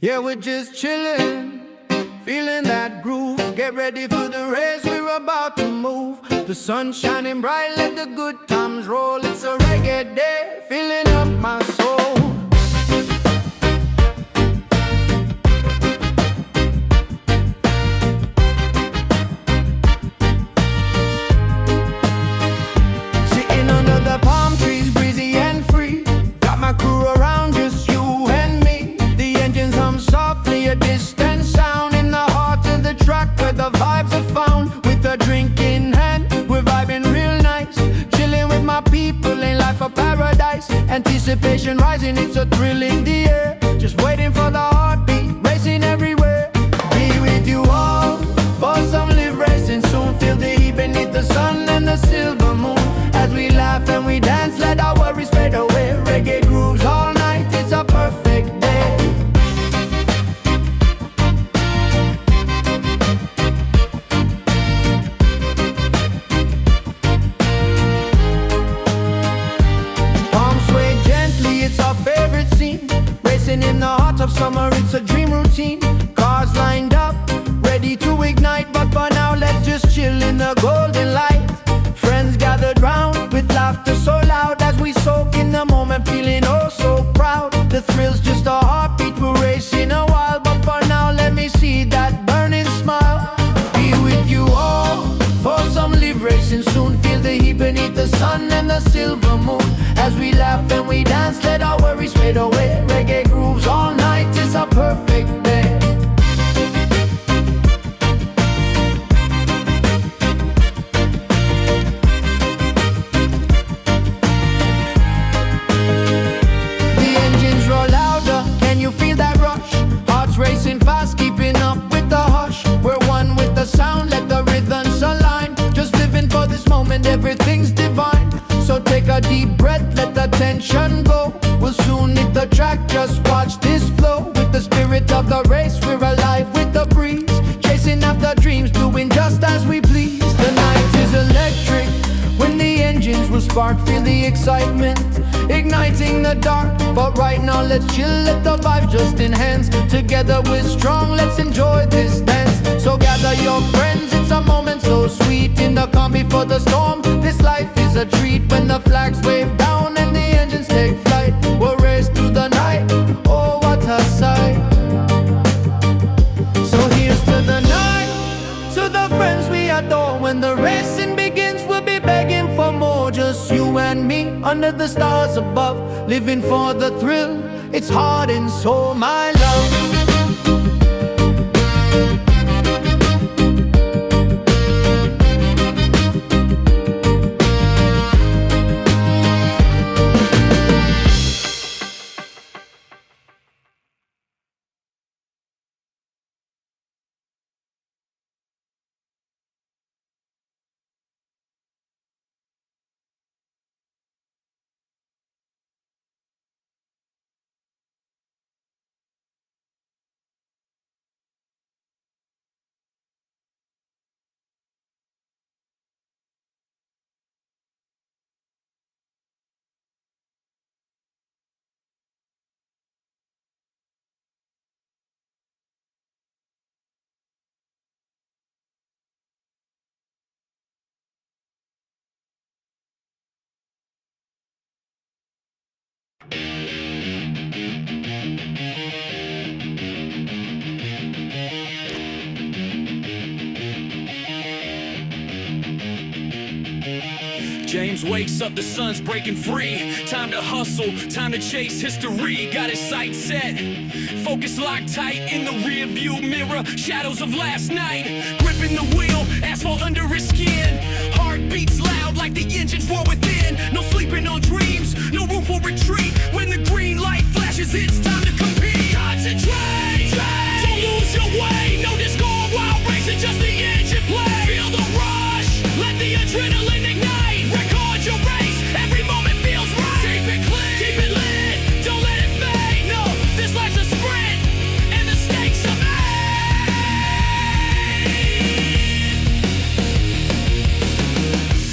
Yeah, we're just chilling, feeling that groove. Get ready for the race, we're about to move. The sun shining bright, let the good times roll. It's a reggae day, filling up my soul. Sitting under the palm trees, breezy and free. Got my crew around, just you and me. The engines hum softly, a distant sound in the heart of the track where the vibes are found. With a drink in hand, we're vibing real nice. Chilling with my people, ain't life a paradise. Anticipation rising, it's a thrill in the air. Just waiting for the heartbeat, racing everywhere. Be with you all, for some live racing soon. Feel the heat beneath the sun and the silver moon. As we laugh and we dance, let our worries fade away. Reggae grooves all night, it's a perfect day. Palms sway gently, it's our favorite scene. Racing in the heart of summer, it's a dream routine. Cars lined up, ready to ignite. But for now, let's just chill in the golden light. Friends gathered round with laughter so loud as we soak in the moment, feeling oh so proud. The thrill's just a heartbeat, we're racing a while. But for now, let me see that burning smile. Be with you all, for some live racing soon. Feel the heat beneath the sun and the silver moon. As we laugh and we dance, let our worries fade away. Reggae grooves all night, it's a perfect day. Racing fast, keeping up with the hush. We're one with the sound, let the rhythms align. Just living for this moment, everything's divine. So take a deep breath, let the tension go. We'll soon hit the track, just watch this flow. With the spirit of the race, we're alive with the breeze. Chasing after dreams, doing just as we please. The night is electric, when the engines will spark. Feel the excitement, igniting the dark. But right now let's chill, let the vibe just enhance. Together we're strong, let's enjoy this dance. So gather your friends, it's a moment so sweet. In the calm before the storm, this life is a treat. When the flags wave down and the engines take flight, we'll race through the night, oh what a sight. So here's to the night, to the friends we adore. When the racing begins, we'll be begging for more. Just you and me, under the stars above, living for the thrill, it's heart and soul, my love. James wakes up, the sun's breaking free. Time to hustle, time to chase history. Got his sights set, focus locked tight in the rear view mirror. Shadows of last night, gripping the wheel, asphalt under his skin. Heart beats loud like the engines roar within. No sleeping on dreams, no room for retreat. When the green light flashes, it's time to compete. Concentrate, don't lose your way. No discord while racing, just the engine play. Feel the rush, let the adrenaline ignite. Record your race, every moment feels right. Keep it clean, keep it lit, don't let it fade. No, this life's a sprint, and the stakes are made.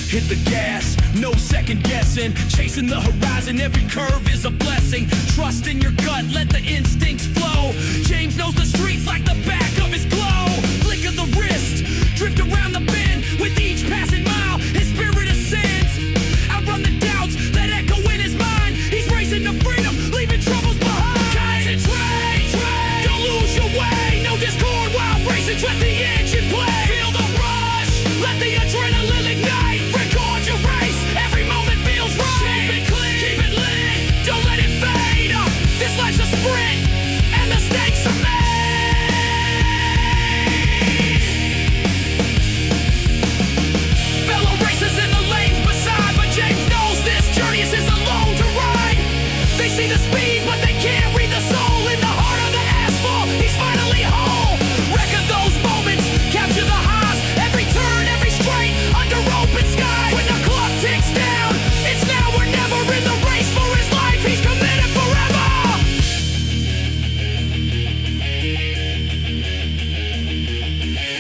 Hit the gas, no second guessing. Chasing the horizon, every curve is a blessing. Trust in your gut, let the instincts flow. Change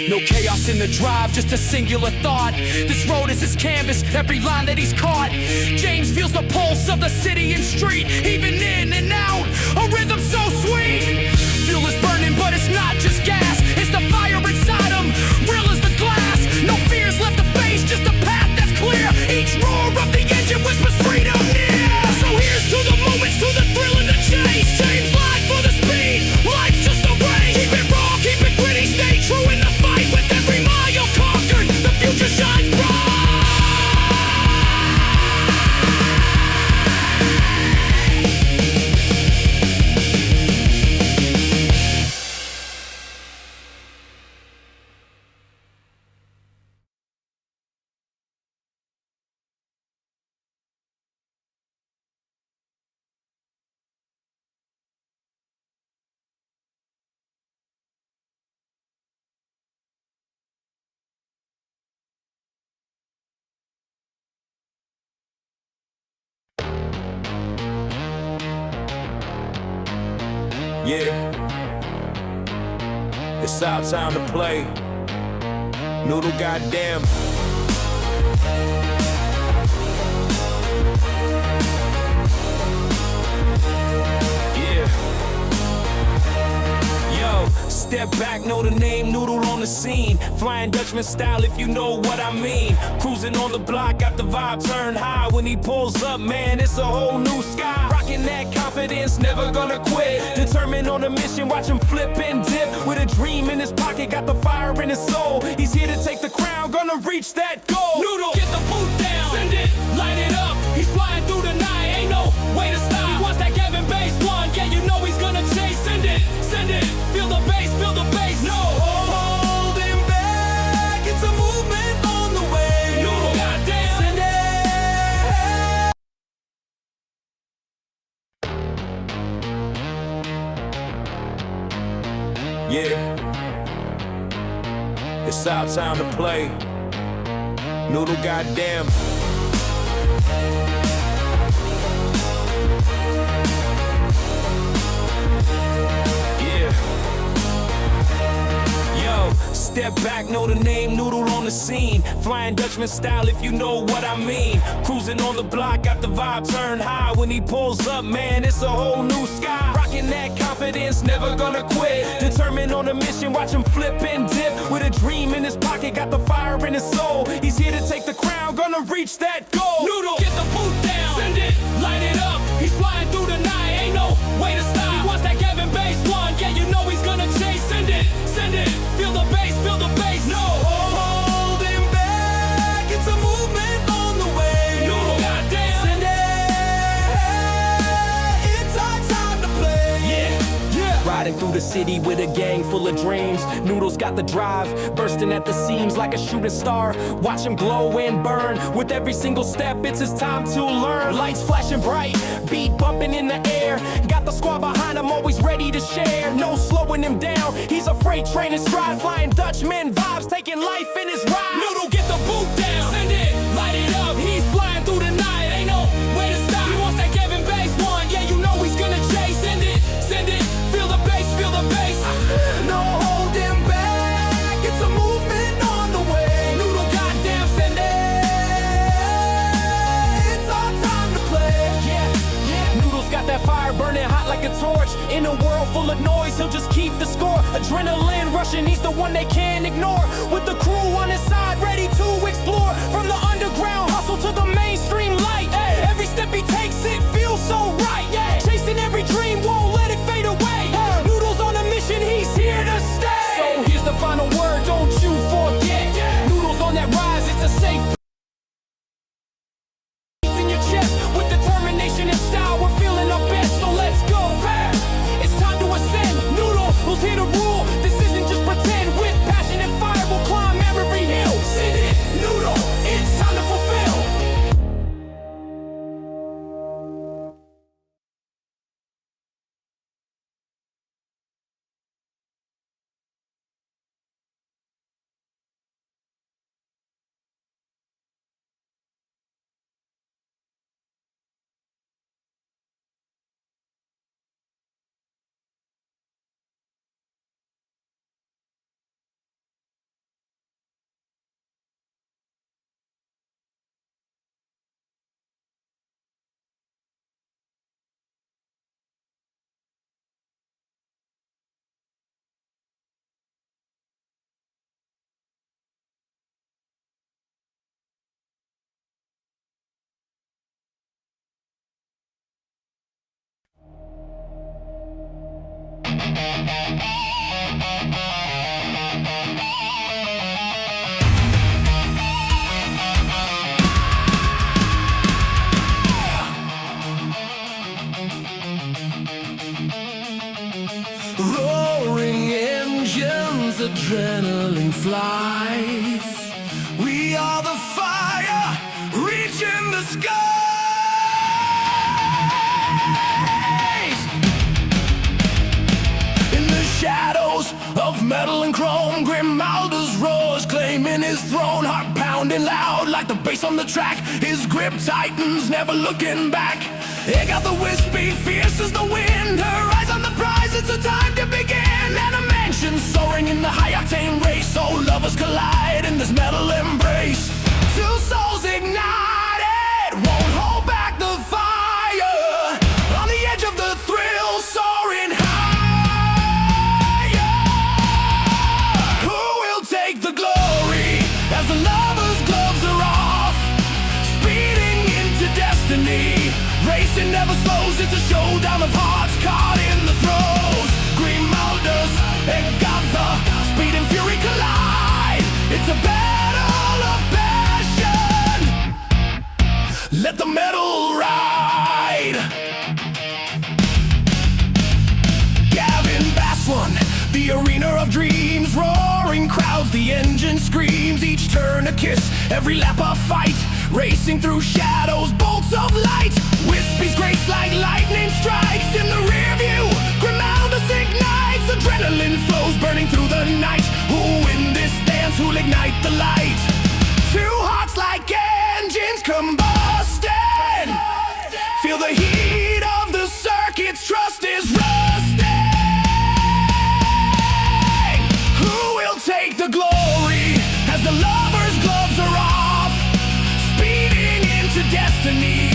No chaos in the drive, just a singular thought. This road is his canvas, every line that he's caught. James feels the pulse of the city and street, even in and out, a rhythm so sweet. Fuel is burning, but it's not just gas, it's the fire inside him, real as the glass. No fears left to face, just a path that's clear. Each roar of the engine whispers freedom near. So here's to the moments, to the thrill and the chase. James live for the speed, life's just a race. Keep it raw, keep it gritty, stay true in the fight. With every mile conquered, the future shines bright. Yeah, it's our time to play. Noodle, goddamn. Yeah. Yo, step back, know the name, Noodle on the scene. Flying Dutchman style, if you know what I mean. Cruising on the block, got the vibe turned high. When he pulls up, man, it's a whole new sky. Rocking that confidence, never gonna quit. Determined on a mission, watch him flip and dip. With a dream in his pocket, got the fire in his soul. He's here to take the crown, gonna reach that goal. Noodle, get the boot down, send it, light it up. He's flying through the night, ain't no way to stop. He wants that Gavinbass1, yeah, you know he's gonna chase. Send it, feel the bass, no holding back. It's a movement on the way. Noodle, goddamn, send it. Yeah, it's our time to play. Noodle, goddamn. Step back, know the name, Noodle on the scene. Flying Dutchman style, if you know what I mean. Cruising on the block, got the vibe turned high. When he pulls up, man, it's a whole new sky. Rocking that confidence, never gonna quit. Determined on a mission, watch him flip and dip. With a dream in his pocket, got the fire in his soul. He's here to take the crown, gonna reach that goal. Noodle, get the boot down, send it, light it up. He's flying through the night, ain't no way to stop. He wants that Gavinbass1, yeah, you know he's gonna chase. Send it, feel the bass, no holding back. It's a movement on the way. Noodle, goddamn, send it. It's our time to play. Yeah. Riding through the city with a gang full of dreams. Noodle's got the drive, bursting at the seams like a shooting star. Watch him glow and burn. With every single step, it's his time to learn. Lights flashing bright, beat bumping in the air. Got the squad behind him, always ready to share. No slowing him down, he's a freight train in stride. Flying Dutchman vibes, taking life in his ride. Noodle, get the boot down, send it, light it up. He's flying through the night, ain't no way to stop. He wants that Gavinbass1, yeah, you know he's gonna chase. Send it, feel the bass, no holding back. It's a movement on the way. Noodle, goddamn, send it. It's our time to play. Yeah. Noodle's got that fire burning hot like a torch. In a world full of noise, he'll just keep the score. Adrenaline rushing, he's the one they can't ignore. With the crew on his side, ready to explore. From the underground hustle to the mainstream light. Hey. Every step he takes, it feels so right. Yeah. Chasing every dream, won't let it fade away. Hey. Noodle's on a mission, he's here to stay. So here's the final word, don't you forget. Yeah. Noodle's on that rise, it's a safe in your chest. With determination and style, we're feeling our best. So let's go fast, it's time to ascend. Noodle, who's here to rule? This isn't just pretend. With passion and fire, we'll climb every Roaring engines, adrenaline flies. We are the fire, reaching the skies. In the shadows of metal and chrome, Grimalda's roars, claiming his throne. Heart pounding loud like the bass on the track. His grip tightens, never looking back. He got the wispy, fierce as the wind. Her eyes on the prize, it's a time to begin. And a mansion soaring in the high-octane race. So lovers collide in this metal embrace. Two souls ignited, won't hold back the fire. On the edge of the thrill, soaring higher. Who will take the glory as the lovers' gloves are off? Speeding into destiny, racing never slows, it's a showdown of hearts caught in the throes. Grimalda's Agatha, speed and fury collide. It's a battle of passion. Let the metal ride. Gavinbass1, the arena of dreams. Roaring crowds, the engine screams. Each turn a kiss, every lap a fight. Racing through shadows, bolts of light. Wispy's grace like lightning strikes. In the rear view, Grimalda's ignites. Adrenaline flows, burning through the night. Who'll win this dance? Who'll ignite the light? Two hearts like engines combusted. Feel the heat of the circuit's trust is rusting. Who will take the glory as the lovers' gloves are off? Speeding into destiny,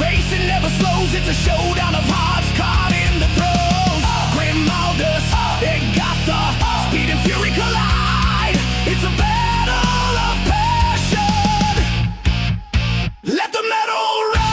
racing never slows, it's a showdown of hearts caught in the throes. Grimalda's Agatha, speed and fury collide. It's a battle of passion. Let the metal ride.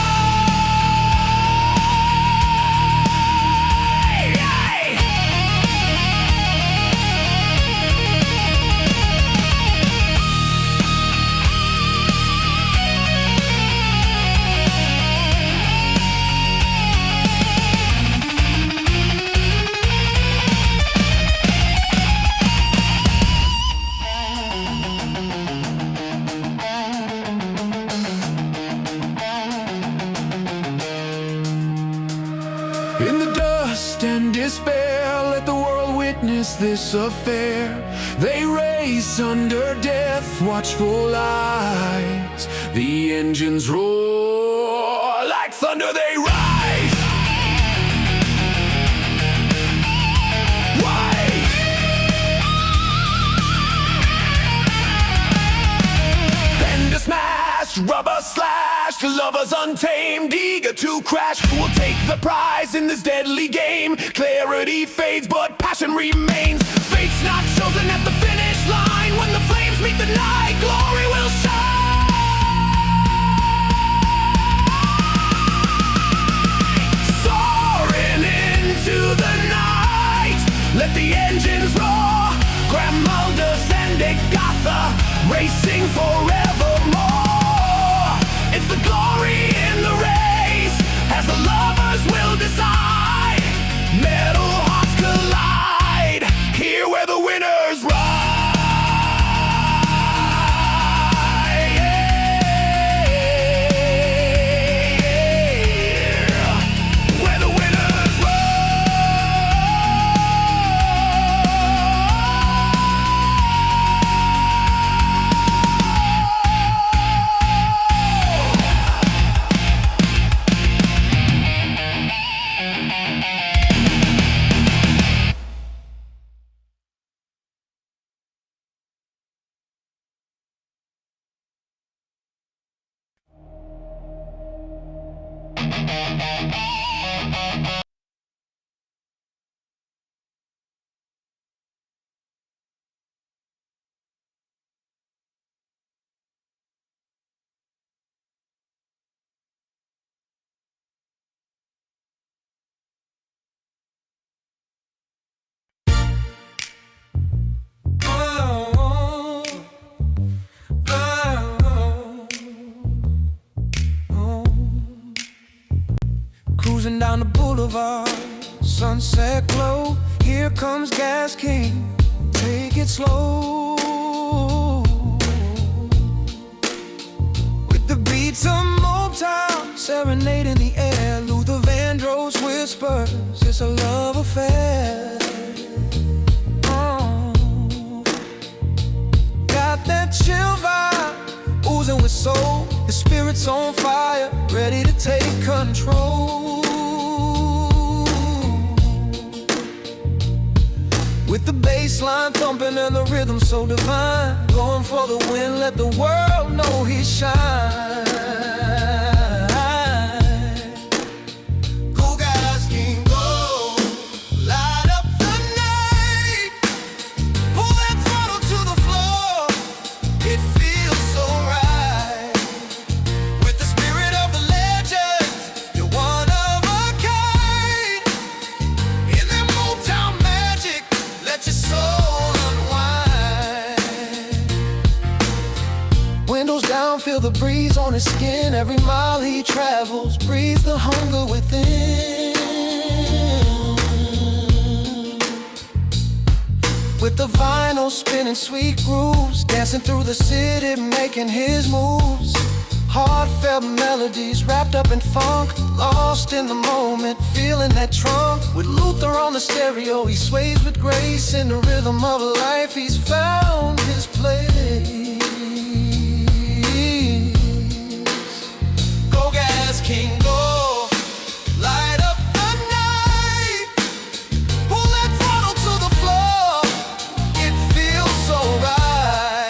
In the dust and despair, let the world witness this affair. They race under death, watchful eyes. The engines roar, like thunder they rise. Wise. Fender smashed, rubber slashed, lovers untamed, eager to crash. Who will take the prize in this deadly game? Clarity fades, but passion remains. Fate's not chosen at the finish line. When the flames meet the night, glory will shine. Soaring into the night, let the engines roar. Grimalda's and Agatha, racing forevermore. It's the glory in the race, as the lovers will decide. Metal hearts collide, here where the winners ride. Where the winners Boulevard, sunset glow. Here comes Gas King, take it slow. With the beats of Motown, serenade in the air. Luther Vandross whispers, it's a love affair. Got that chill vibe, oozing with soul. The spirit's on fire, ready to take control. With the bass line thumping and the rhythm so divine, going for the win, let the world know he shine. Go Gas King, go, light up the night. Pull that throttle to the floor, it feels so right. With the spirit of the legends, you're one of a kind. In that Motown magic, let your soul unwind. Windows down, feel the breeze on his skin. Every mile he travels, breathes the hunger within. With the vinyl spinning sweet grooves, dancing through the city, making his moves. Heartfelt melodies wrapped up in funk, lost in the moment, feeling that trunk. With Luther on the stereo, he sways with grace. In the rhythm of life, he's found his place. Go Gas King, go, light up the night. Pull that throttle to the floor, it feels so right.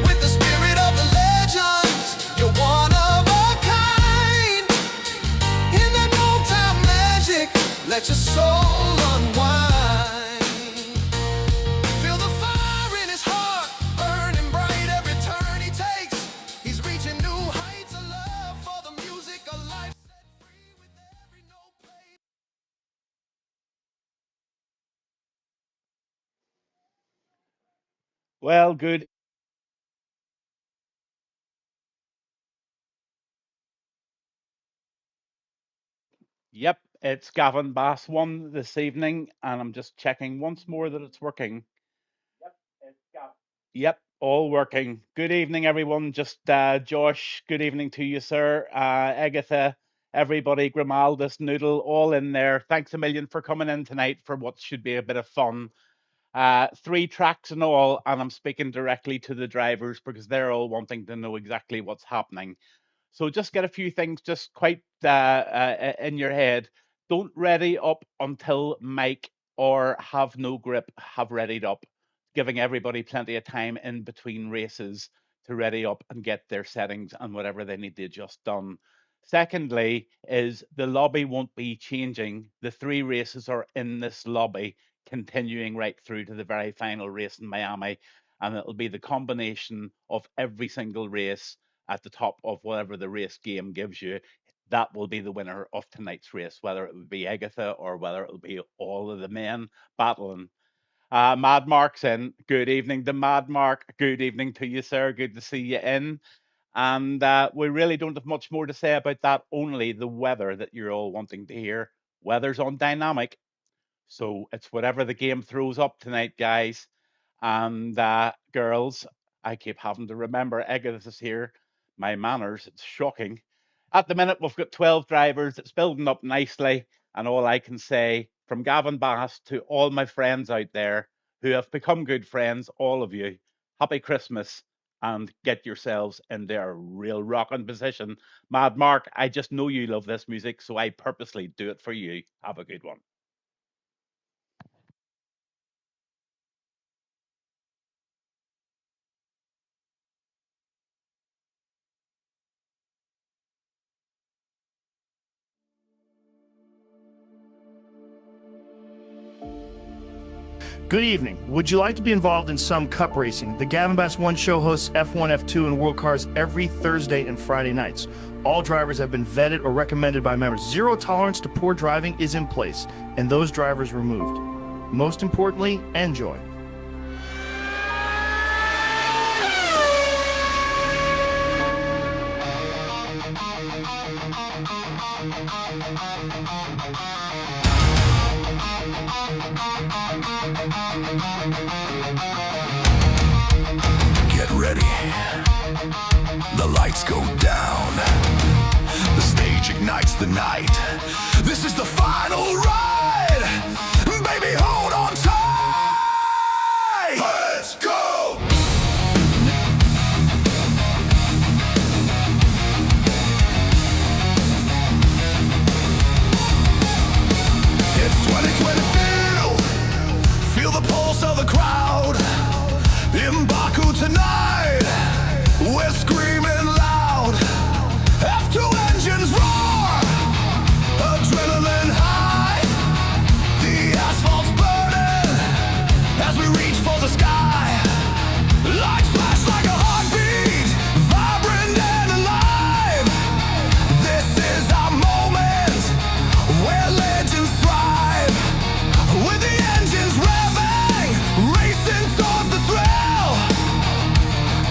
With the spirit of the legends, you're one of a kind. In that Motown magic, let your soul unwind. Feel the fire in his heart, burning bright every turn he takes. He's reaching new heights of love for the music, a life set free with every note played. Well, good. Yep, it's Gavinbass1 this evening, and I'm just checking once more that it's working. Yep, all working. Good evening, everyone. Just Josh, good evening to you, sir. Agatha, everybody, Grimaldus, Noodle, all in there. Thanks a million for coming in tonight for what should be a bit of fun. 3 tracks and all, and I'm speaking directly to the drivers because they're all wanting to know exactly what's happening. So just get a few things just quite in your head. Don't ready up until Mike or have no grip have readied up, giving everybody plenty of time in between races to ready up and get their settings and whatever they need to adjust done. Secondly, is the lobby won't be changing. The 3 races are in this lobby, continuing right through to the very final race in Miami. And it'll be the combination of every single race at the top of whatever the race game gives you. That will be the winner of tonight's race, whether it would be Agatha or whether it will be all of the men battling. Mad Mark's in. Good evening to Mad Mark. Good evening to you, sir. Good to see you in. And we really don't have much more to say about that, only the weather that you're all wanting to hear. Weather's on dynamic. So it's whatever the game throws up tonight, guys. And girls, I keep having to remember Agatha's here. My manners, it's shocking. At the minute, we've got 12 drivers. It's building up nicely. And all I can say from Gavin Bass to all my friends out there who have become good friends, all of you, happy Christmas and get yourselves in their real rocking position. Mad Mark, I just know you love this music, so I purposely do it for you. Have a good one. Good evening. Would you like to be involved in some cup racing? The Gavinbass1 Show hosts F1, F2, and World Cars every Thursday and Friday nights. All drivers have been vetted or recommended by members. Zero tolerance to poor driving is in place, and those drivers removed. Most importantly, enjoy. Get ready. The lights go down. The stage ignites the night. This is the final ride. Baby, hold on tight. Let's go. It's 2020 feel the pulse of the crowd. In Baku tonight, we're screaming loud. F2 engines roar, adrenaline high. The asphalt's burning as we reach for the sky. Lights flash like a heartbeat, vibrant and alive. This is our moment where legends thrive. With the engines revving, racing towards the thrill.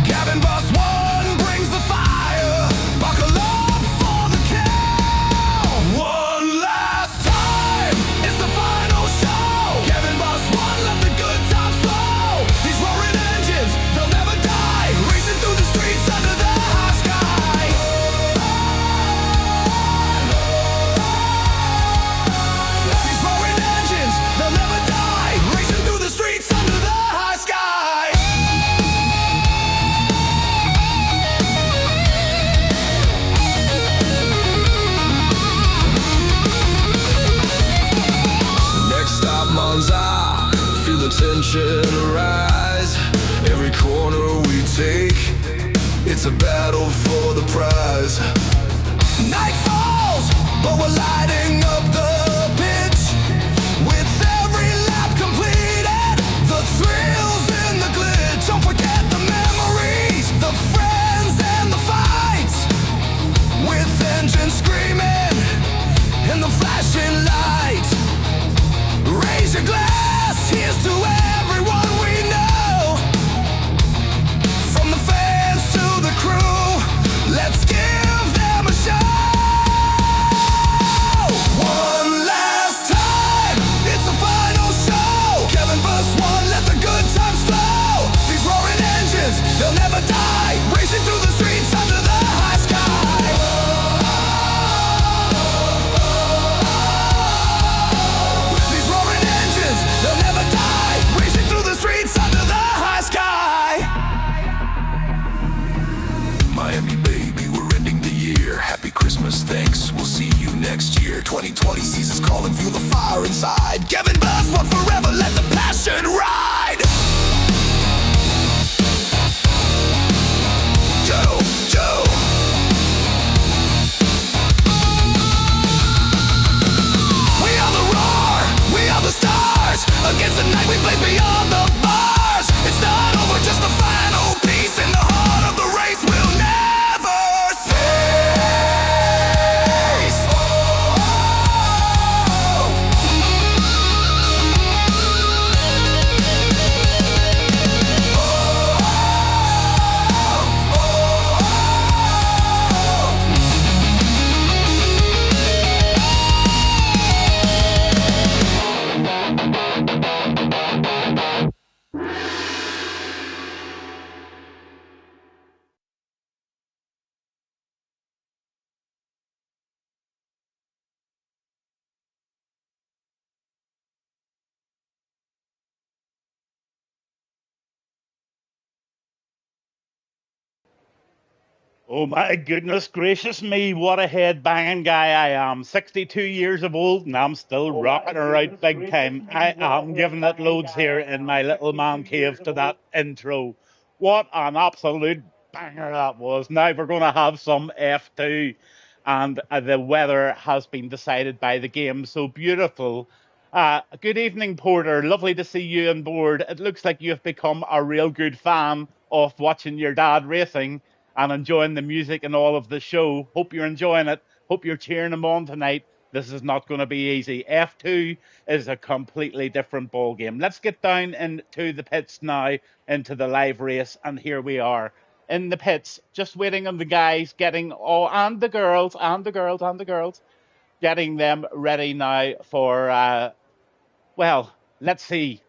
Gavinbass1 brings the fire. Buckle up for the kill. One last time, it's the final show. Gavinbass1, let the good times flow. These roaring engines, they'll never die. Racing through the streets under the high sky. These roaring engines, they'll never die. Racing through the streets under the high sky. Next stop, Monza. Feel the tension rise. Every corner we take, it's a battle for the prize. Night falls, but we're lighting up the pitch. With every lap completed, the thrills in the glitch. Don't forget the memories, the friends and the fights. With engines screaming and the flashing lights. Raise your glass, here's to everyone we know. From the fans to the crew, let's give them a show. One last time, it's the final show. Gavinbass1, let the good times flow. These roaring engines, they'll never die. Racing through the streets under the high sky. These roaring engines, they'll never die. Racing through the streets under the high sky. Miami, baby, we're ending the year. Happy Christmas, thanks, we'll see you next year. 2020 sees us calling, feel the fire inside. Gavinbass1 forever, let the passion ride. Joe, Joe. We are the roar, we are the stars. Against the night we blaze beyond the bars. It's not over, just the final piece. In the heart of the race we'll never cease. Oh my goodness gracious me, what a head banging guy I am. 62 years of old and I'm still rocking her out big time. I am giving it loads here in my little man cave to that intro. What an absolute banger that was. Now we're going to have some F2 and the weather has been decided by the game. So beautiful. Good evening, Porter. Lovely to see you on board. It looks like you have become a real good fan of watching your dad racing and enjoying the music and all of the show. Hope you're enjoying it. Hope you're cheering him on tonight. This is not going to be easy. F2 is a completely different ball game. Let's get down into the pits now, into the live race, and here we are. in the pits, just waiting on the guys, getting and the girls, getting them ready now for, well, let's see.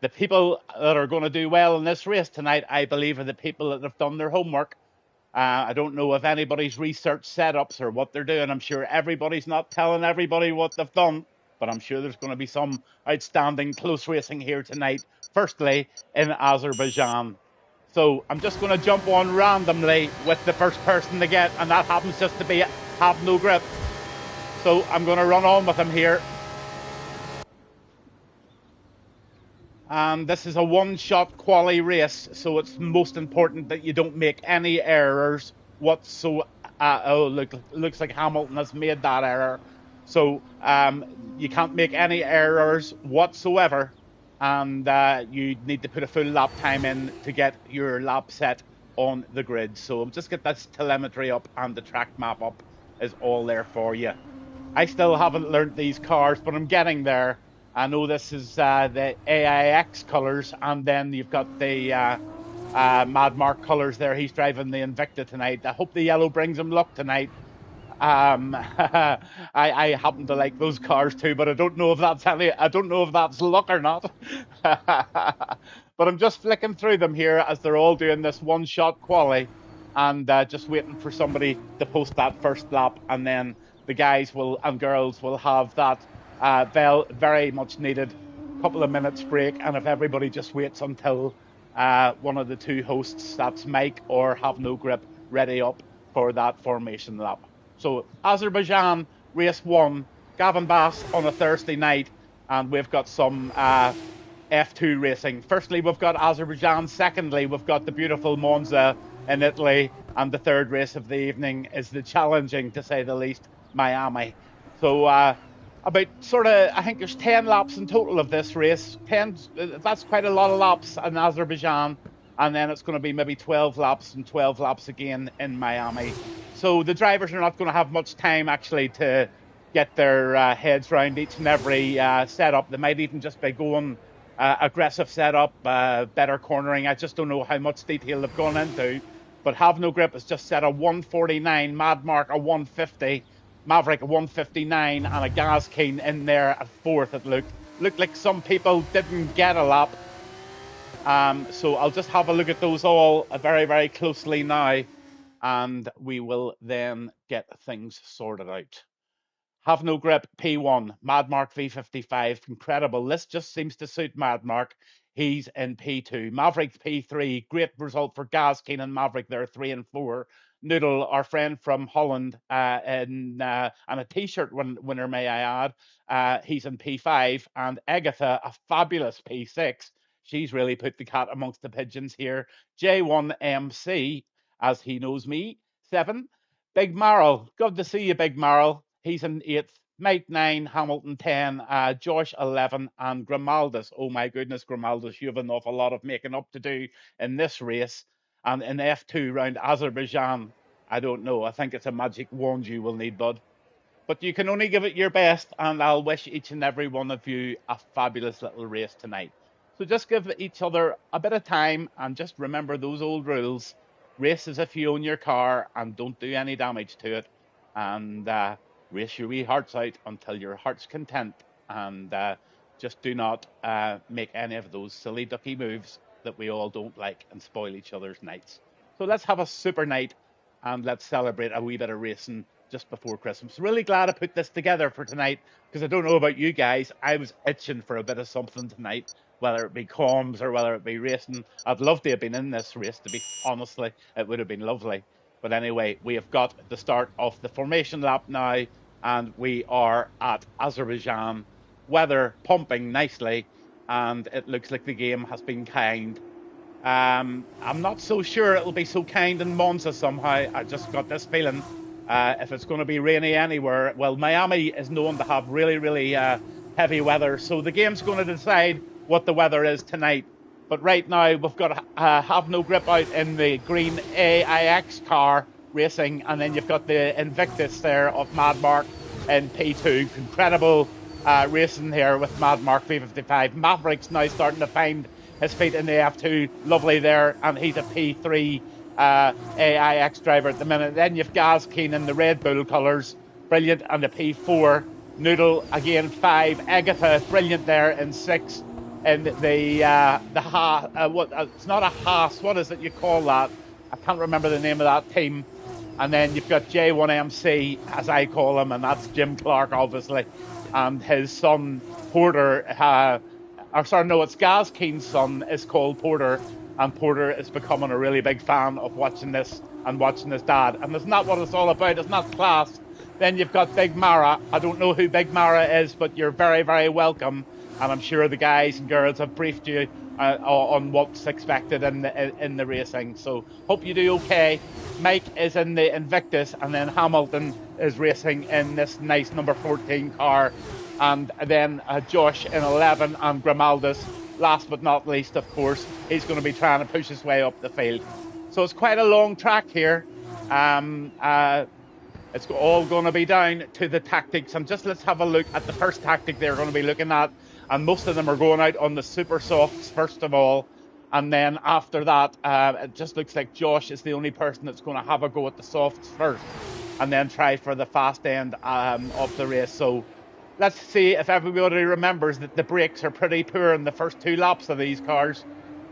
The people that are going to do well in this race tonight, I believe, are the people that have done their homework. I don't know if anybody's research setups or what they're doing. I'm sure everybody's not telling everybody what they've done, but I'm sure there's going to be some outstanding close racing here tonight, firstly in Azerbaijan. So I'm just going to jump on randomly with the first person to get, and that happens just to be Have No Grip. So I'm going to run on with him here. And this is a one-shot quali race, so it's most important that you don't make any errors whatsoever. Looks like Hamilton has made that error. So you can't make any errors whatsoever, and you need to put a full lap time in to get your lap set on the grid. So just get this telemetry up and the track map up is all there for you. I still haven't learned these cars, but I'm getting there. I know this is the AIX colours, and then you've got the Mad Mark colours there. He's driving the Invicta tonight. I hope the yellow brings him luck tonight. I happen to like those cars too, but I don't know if that's luck or not. But I'm just flicking through them here as they're all doing this one-shot quali, and just waiting for somebody to post that first lap, and then the guys and girls will have that very much needed couple of minutes break, and if everybody just waits until one of the two hosts, that's Mike or Have No Grip, ready up for that formation lap. So Azerbaijan race 1, Gavinbass on a Thursday night, and we've got some F2 racing. Firstly, we've got Azerbaijan. Secondly, we've got the beautiful Monza in Italy, and the third race of the evening is the challenging, to say the least, Miami. So about I think there's 10 laps in total of this race. 10, that's quite a lot of laps in Azerbaijan, and then it's going to be maybe 12 laps and 12 laps again in Miami. So the drivers are not going to have much time actually to get their heads around each and every setup. They might even just be going aggressive setup, better cornering. I just don't know how much detail they've gone into. But Have No Grip has just set a 149, Mad Mark a 150, Maverick a 159, and a Gas Keen in there at fourth. It looked like some people didn't get a lap. So I'll just have a look at those all very, very closely now, and we will then get things sorted out. Have No Grip P1, Mad Mark V55, incredible. This just seems to suit Mad Mark. He's in P2. Maverick P3, great result for Gas Keen and Maverick there, 3 and 4. Noodle, our friend from Holland, and a T-shirt winner, may I add, he's in P5. And Agatha, a fabulous P6. She's really put the cat amongst the pigeons here. J1MC, as he knows me, 7. Big Marl, good to see you, Big Marl. He's in 8th. Mate 9, Hamilton 10, Josh 11, and Grimaldus. Oh my goodness, Grimaldus, you have an awful lot of making up to do in this race. And in F2 round Azerbaijan, I don't know. I think it's a magic wand you will need, bud. But you can only give it your best, and I'll wish each and every one of you a fabulous little race tonight. So just give each other a bit of time, and just remember those old rules. Race as if you own your car, and don't do any damage to it. And race your wee hearts out until your heart's content, and just do not make any of those silly ducky moves that we all don't like and spoil each other's nights. So let's have a super night, and let's celebrate a wee bit of racing just before Christmas. Really glad I put this together for tonight, because I don't know about you guys, I was itching for a bit of something tonight, whether it be comms or whether it be racing. I'd love to have been in this race, to be honestly. It would have been lovely. But anyway, we have got the start of the formation lap now, and we are at Azerbaijan. Weather pumping nicely, and it looks like the game has been kind. I'm not so sure it'll be so kind in Monza somehow. I just got this feeling if it's going to be rainy anywhere. Well, Miami is known to have really, really heavy weather, so the game's going to decide what the weather is tonight. But right now, we've got Have No Grip out in the green AIX car racing, and then you've got the Invictus there of Mad Mark in P2. Incredible racing here with Mad Mark V55. Maverick's now starting to find his feet in the F2. Lovely there, and he's a P3. AIX driver at the minute. Then you've Gaz Keen in the Red Bull colours, brilliant, and the P4. Noodle again 5. Agatha, brilliant there in 6. And it's not a Haas. What is it you call that? I can't remember the name of that team. And then you've got J1MC, as I call him, and that's Jim Clark, obviously, and his son Porter. It's Gaz Keen's son is called Porter, and Porter is becoming a really big fan of watching this and watching his dad. And isn't that what it's all about? Isn't that class? Then you've got Big Mara. I don't know who Big Mara is, but you're very, very welcome. And I'm sure the guys and girls have briefed you on what's expected in the racing. So hope you do okay. Mike is in the Invictus, and then Hamilton is racing in this nice number 14 car. And then Josh in 11, and Grimaldus, last but not least, of course, he's going to be trying to push his way up the field. So it's quite a long track here. It's all going to be down to the tactics. And just let's have a look at the first tactic they're going to be looking at. And most of them are going out on the super softs first of all. And then after that, it just looks like Josh is the only person that's going to have a go at the softs first. And then try for the fast end of the race. So let's see if everybody remembers that the brakes are pretty poor in the first 2 laps of these cars.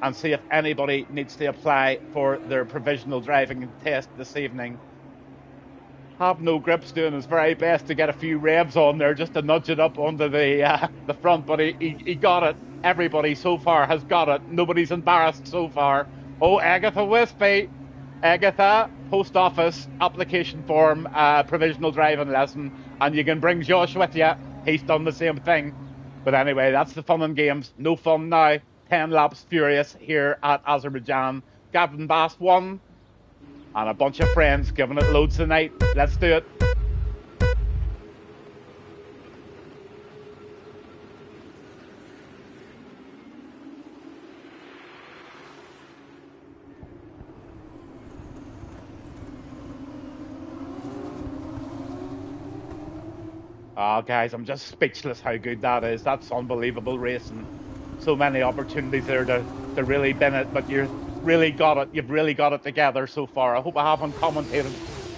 And see if anybody needs to apply for their provisional driving test this evening. Have No Grip's doing his very best to get a few revs on there just to nudge it up onto the front, but he got it. Everybody so far has got it. Nobody's embarrassed so far. Oh, Agatha Wispy. Agatha, post office, application form, provisional driving lesson, and you can bring Josh with you. He's done the same thing. But anyway, that's the fun and games. No fun now. 10 laps furious here at Azerbaijan. Gavinbass1 and a bunch of friends giving it loads tonight. Let's do it. Oh, guys, I'm just speechless how good that is. That's unbelievable racing. So many opportunities there to really bin it, but you've really got it together so far. I hope I haven't commentated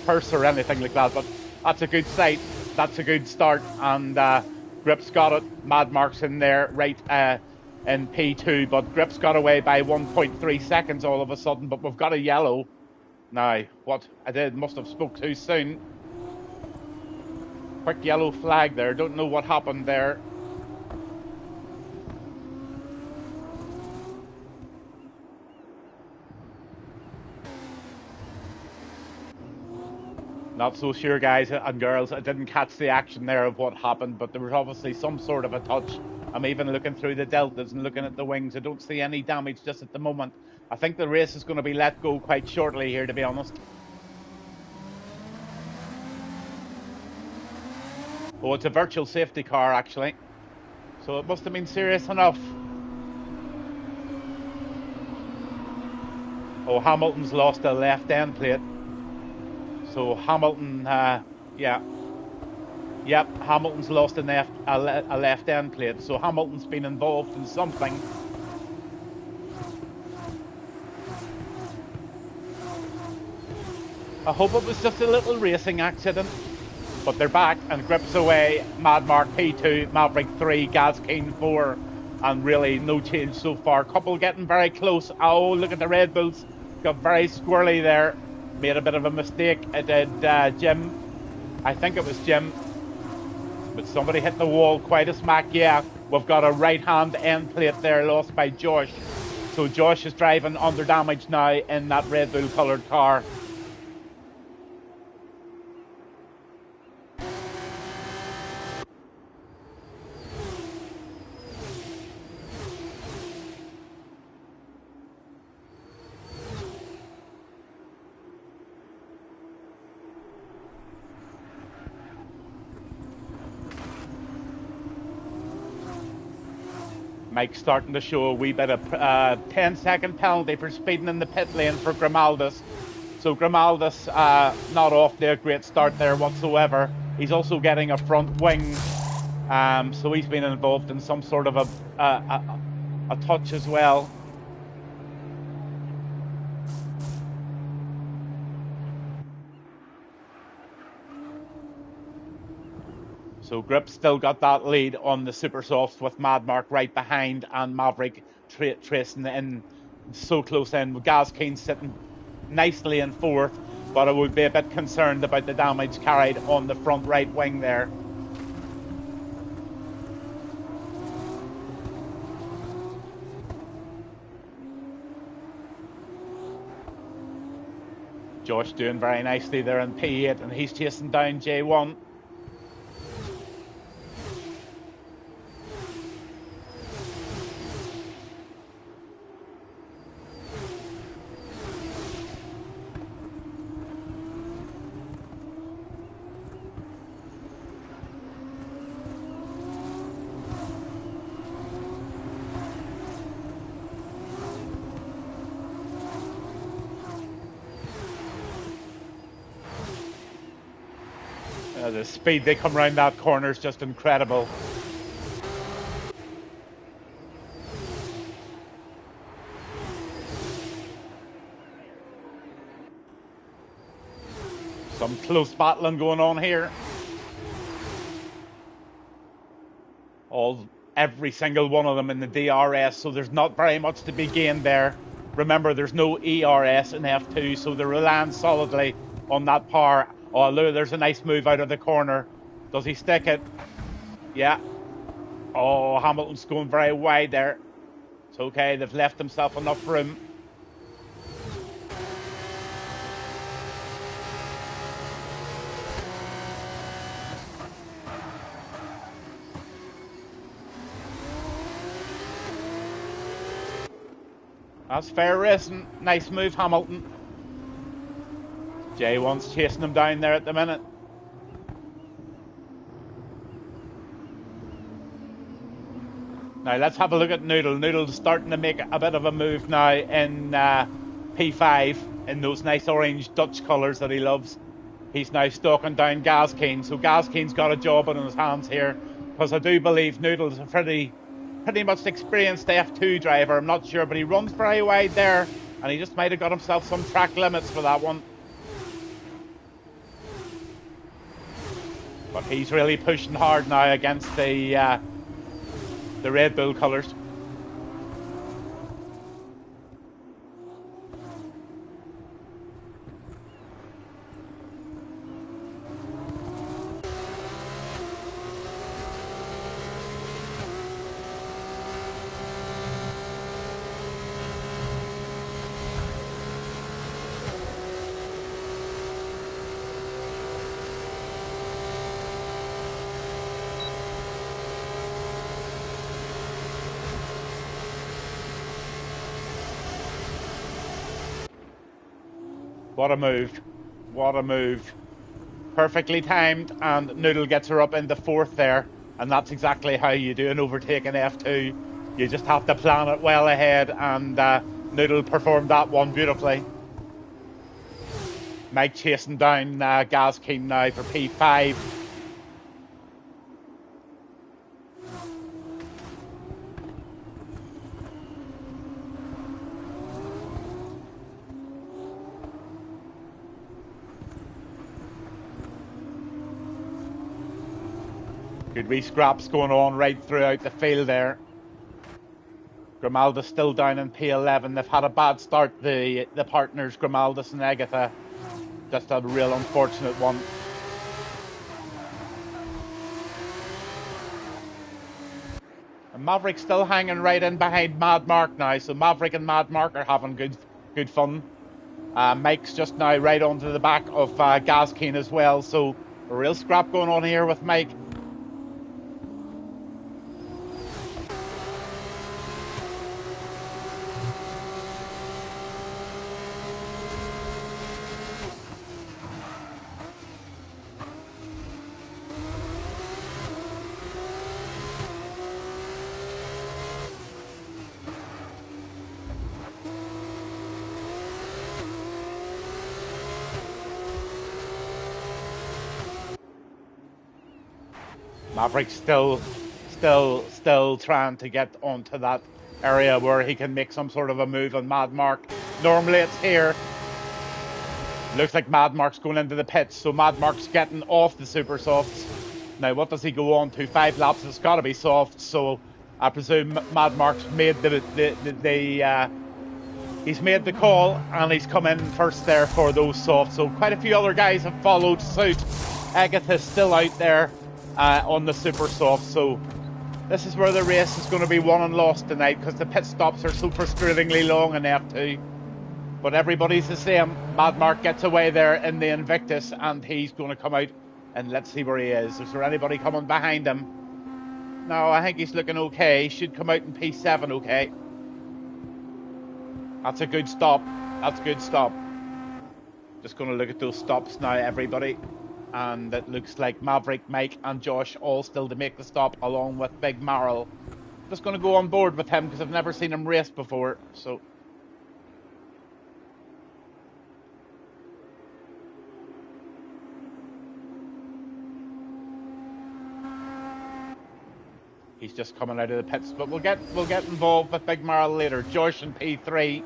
curse or anything like that, but that's a good sight. That's a good start, and Grip's got it. Mad Mark's in there right in P2, but Grip's got away by 1.3 seconds all of a sudden, but we've got a yellow. Now, what I did must have spoke too soon. Quick yellow flag there. Don't know what happened there. Not so sure, guys and girls. I didn't catch the action there of what happened, but there was obviously some sort of a touch. I'm even looking through the deltas and looking at the wings. I don't see any damage just at the moment. I think the race is going to be let go quite shortly here, to be honest. Oh, it's a virtual safety car, actually. So it must have been serious enough. Oh, Hamilton's lost a left end plate. So Hamilton, Yep, Hamilton's lost a left end plate. So Hamilton's been involved in something. I hope it was just a little racing accident. But they're back, and Grip's away. Mad Mark P2, Maverick 3, Gaz Keen 4, and really no change so far. Couple getting very close. Oh, look at the Red Bulls. Got very squirrely there. Made a bit of a mistake. It did Jim. I think it was Jim. But somebody hit the wall quite a smack. Yeah, we've got a right-hand end plate there lost by Josh. So Josh is driving under damage now in that Red Bull coloured car. Mike's starting to show a wee bit of 10-second penalty for speeding in the pit lane for Grimaldus. So Grimaldus not off to a great start there whatsoever. He's also getting a front wing, so he's been involved in some sort of a touch as well. So Grip still got that lead on the super softs with Mad Mark right behind and Maverick tracing in so close in, with Gaz Keen sitting nicely in fourth, but I would be a bit concerned about the damage carried on the front right wing there. Josh doing very nicely there in P8, and he's chasing down J1. The speed they come around that corner is just incredible. Some close battling going on here. Every single one of them in the DRS, so there's not very much to be gained there. Remember, there's no ERS in F2, so they're relying solidly on that power. Oh, look, there's a nice move out of the corner. Does he stick it? Yeah. Oh, Hamilton's going very wide there. It's okay, they've left themselves enough room. That's fair racing. Nice move, Hamilton. J1's chasing him down there at the minute. Now let's have a look at Noodle. Noodle's starting to make a bit of a move now in P5 in those nice orange Dutch colours that he loves. He's now stalking down Gaskeen. So Gaskeen's got a job in his hands here, because I do believe Noodle's a pretty much experienced F2 driver. I'm not sure, but he runs very wide there, and he just might have got himself some track limits for that one. But he's really pushing hard now against the Red Bull colours. What a move. What a move. Perfectly timed, and Noodle gets her up into fourth there. And that's exactly how you do an overtake in F2. You just have to plan it well ahead, and Noodle performed that one beautifully. Mike chasing down Gaskeen now for P5. Good wee scraps going on right throughout the field there. Grimaldus still down in P11. They've had a bad start, the partners, Grimaldus and Agatha. Just a real unfortunate one. And Maverick still hanging right in behind Mad Mark now. So Maverick and Mad Mark are having good fun. Mike's just now right onto the back of Gaskeen as well. So a real scrap going on here with Mike. Maverick's still trying to get onto that area where he can make some sort of a move on Mad Mark. Normally it's here. Looks like Mad Mark's going into the pits, so Mad Mark's getting off the super softs. Now, what does he go on to? 5 laps. It's got to be soft. So I presume Mad Mark's made he's made the call, and he's come in first there for those softs. So quite a few other guys have followed suit. Agatha's still out there on the super soft. So this is where the race is going to be won and lost tonight, because the pit stops are so frustratingly long in F2. But everybody's the same. Mad Mark gets away there in the Invictus, and he's going to come out, and let's see where he is. Is there anybody coming behind him? No, I think he's looking okay. He should come out in P7 okay. That's a good stop. That's a good stop. Just going to look at those stops now, everybody. And it looks like Maverick, Mike, and Josh all still to make the stop, along with Big Marl. Just going to go on board with him, because I've never seen him race before, so... He's just coming out of the pits, but we'll get involved with Big Marl later. Josh in P3.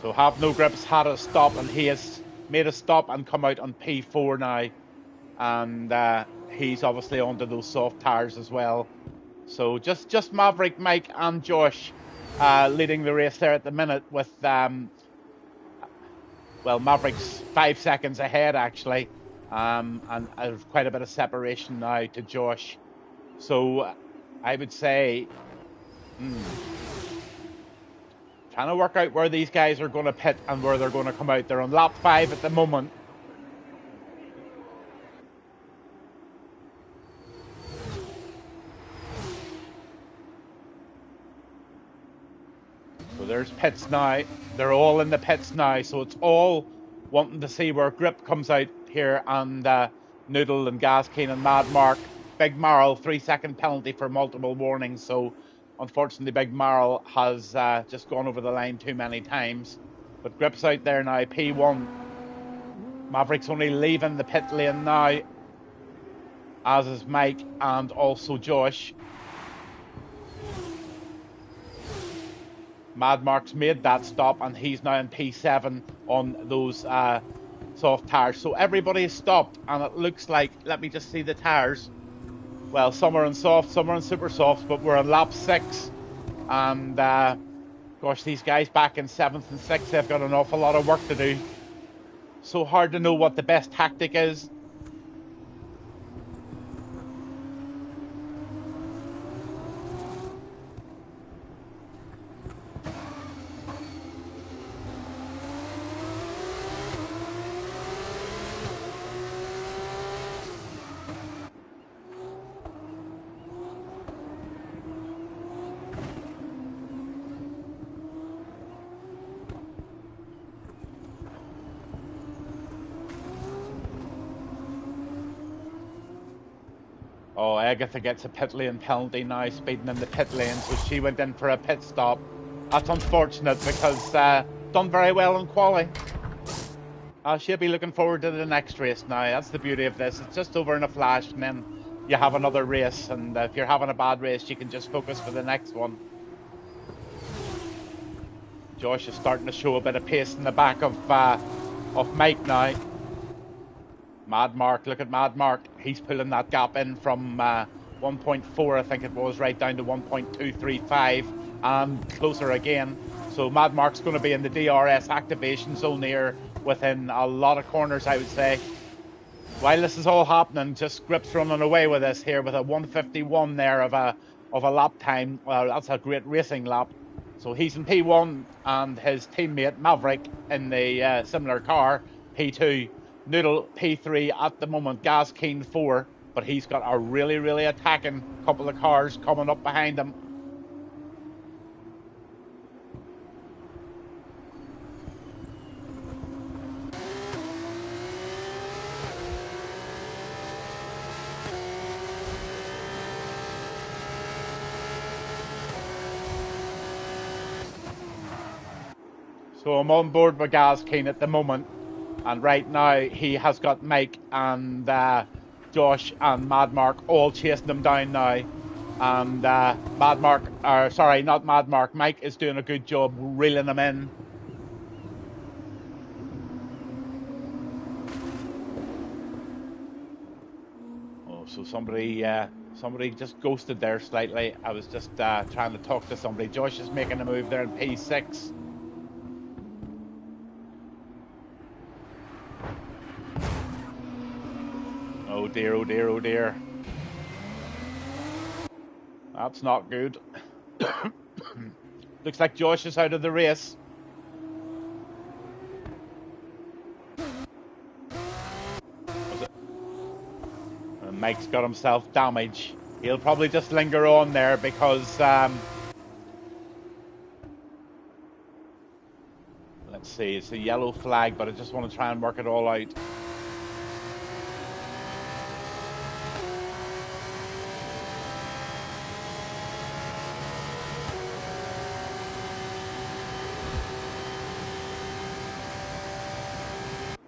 So Have No Grips had a stop, and he has made a stop and come out on P4 now. And he's obviously onto those soft tires as well. So just Maverick, Mike, and Josh leading the race there at the minute with... well, Maverick's 5 seconds ahead, actually, and there's quite a bit of separation now to Josh. So I would say, trying to work out where these guys are going to pit and where they're going to come out. They're on lap 5 at the moment. So there's pits now. They're all in the pits now. So it's all wanting to see where Grip comes out here, and Noodle and Gaskeen and Mad Mark. Big Marl, 3-second penalty for multiple warnings. So unfortunately, Big Marl has just gone over the line too many times. But Grip's out there now, P1. Maverick's only leaving the pit lane now, as is Mike and also Josh. Mad Mark's made that stop, and he's now in P7 on those soft tires. So everybody has stopped, and it looks like, let me just see the tires. Well, some are on soft, some are on super softs, but we're on lap 6. And gosh, these guys back in 7th and 6th, they've got an awful lot of work to do. So hard to know what the best tactic is. Oh, Agatha gets a pit lane penalty now, speeding in the pit lane, so she went in for a pit stop. That's unfortunate, because done very well in quali. She'll be looking forward to the next race now. That's the beauty of this. It's just over in a flash, and then you have another race, and if you're having a bad race, you can just focus for the next one. Josh is starting to show a bit of pace in the back of Mike now. Mad Mark, look at Mad Mark. He's pulling that gap in from 1.4, I think it was, right down to 1.235 and closer again. So Mad Mark's going to be in the DRS activation zone here within a lot of corners, I would say. While this is all happening, just Grip's running away with this here with a 151 there of a lap time. Well, that's a great racing lap. So he's in P1, and his teammate Maverick in the similar car, P2. Noodle P3 at the moment, Gaskeen 4, but he's got a really, really attacking couple of cars coming up behind him. So I'm on board with Gaskeen at the moment. And right now, he has got Mike and Josh and Mad Mark all chasing him down now. And Mike is doing a good job reeling him in. So somebody just ghosted there slightly. I was just trying to talk to somebody. Josh is making a move there in P6. Oh dear, oh dear, oh dear. That's not good. Looks like Josh is out of the race. And Mike's got himself damage. He'll probably just linger on there because let's see, it's a yellow flag, but I just want to try and work it all out.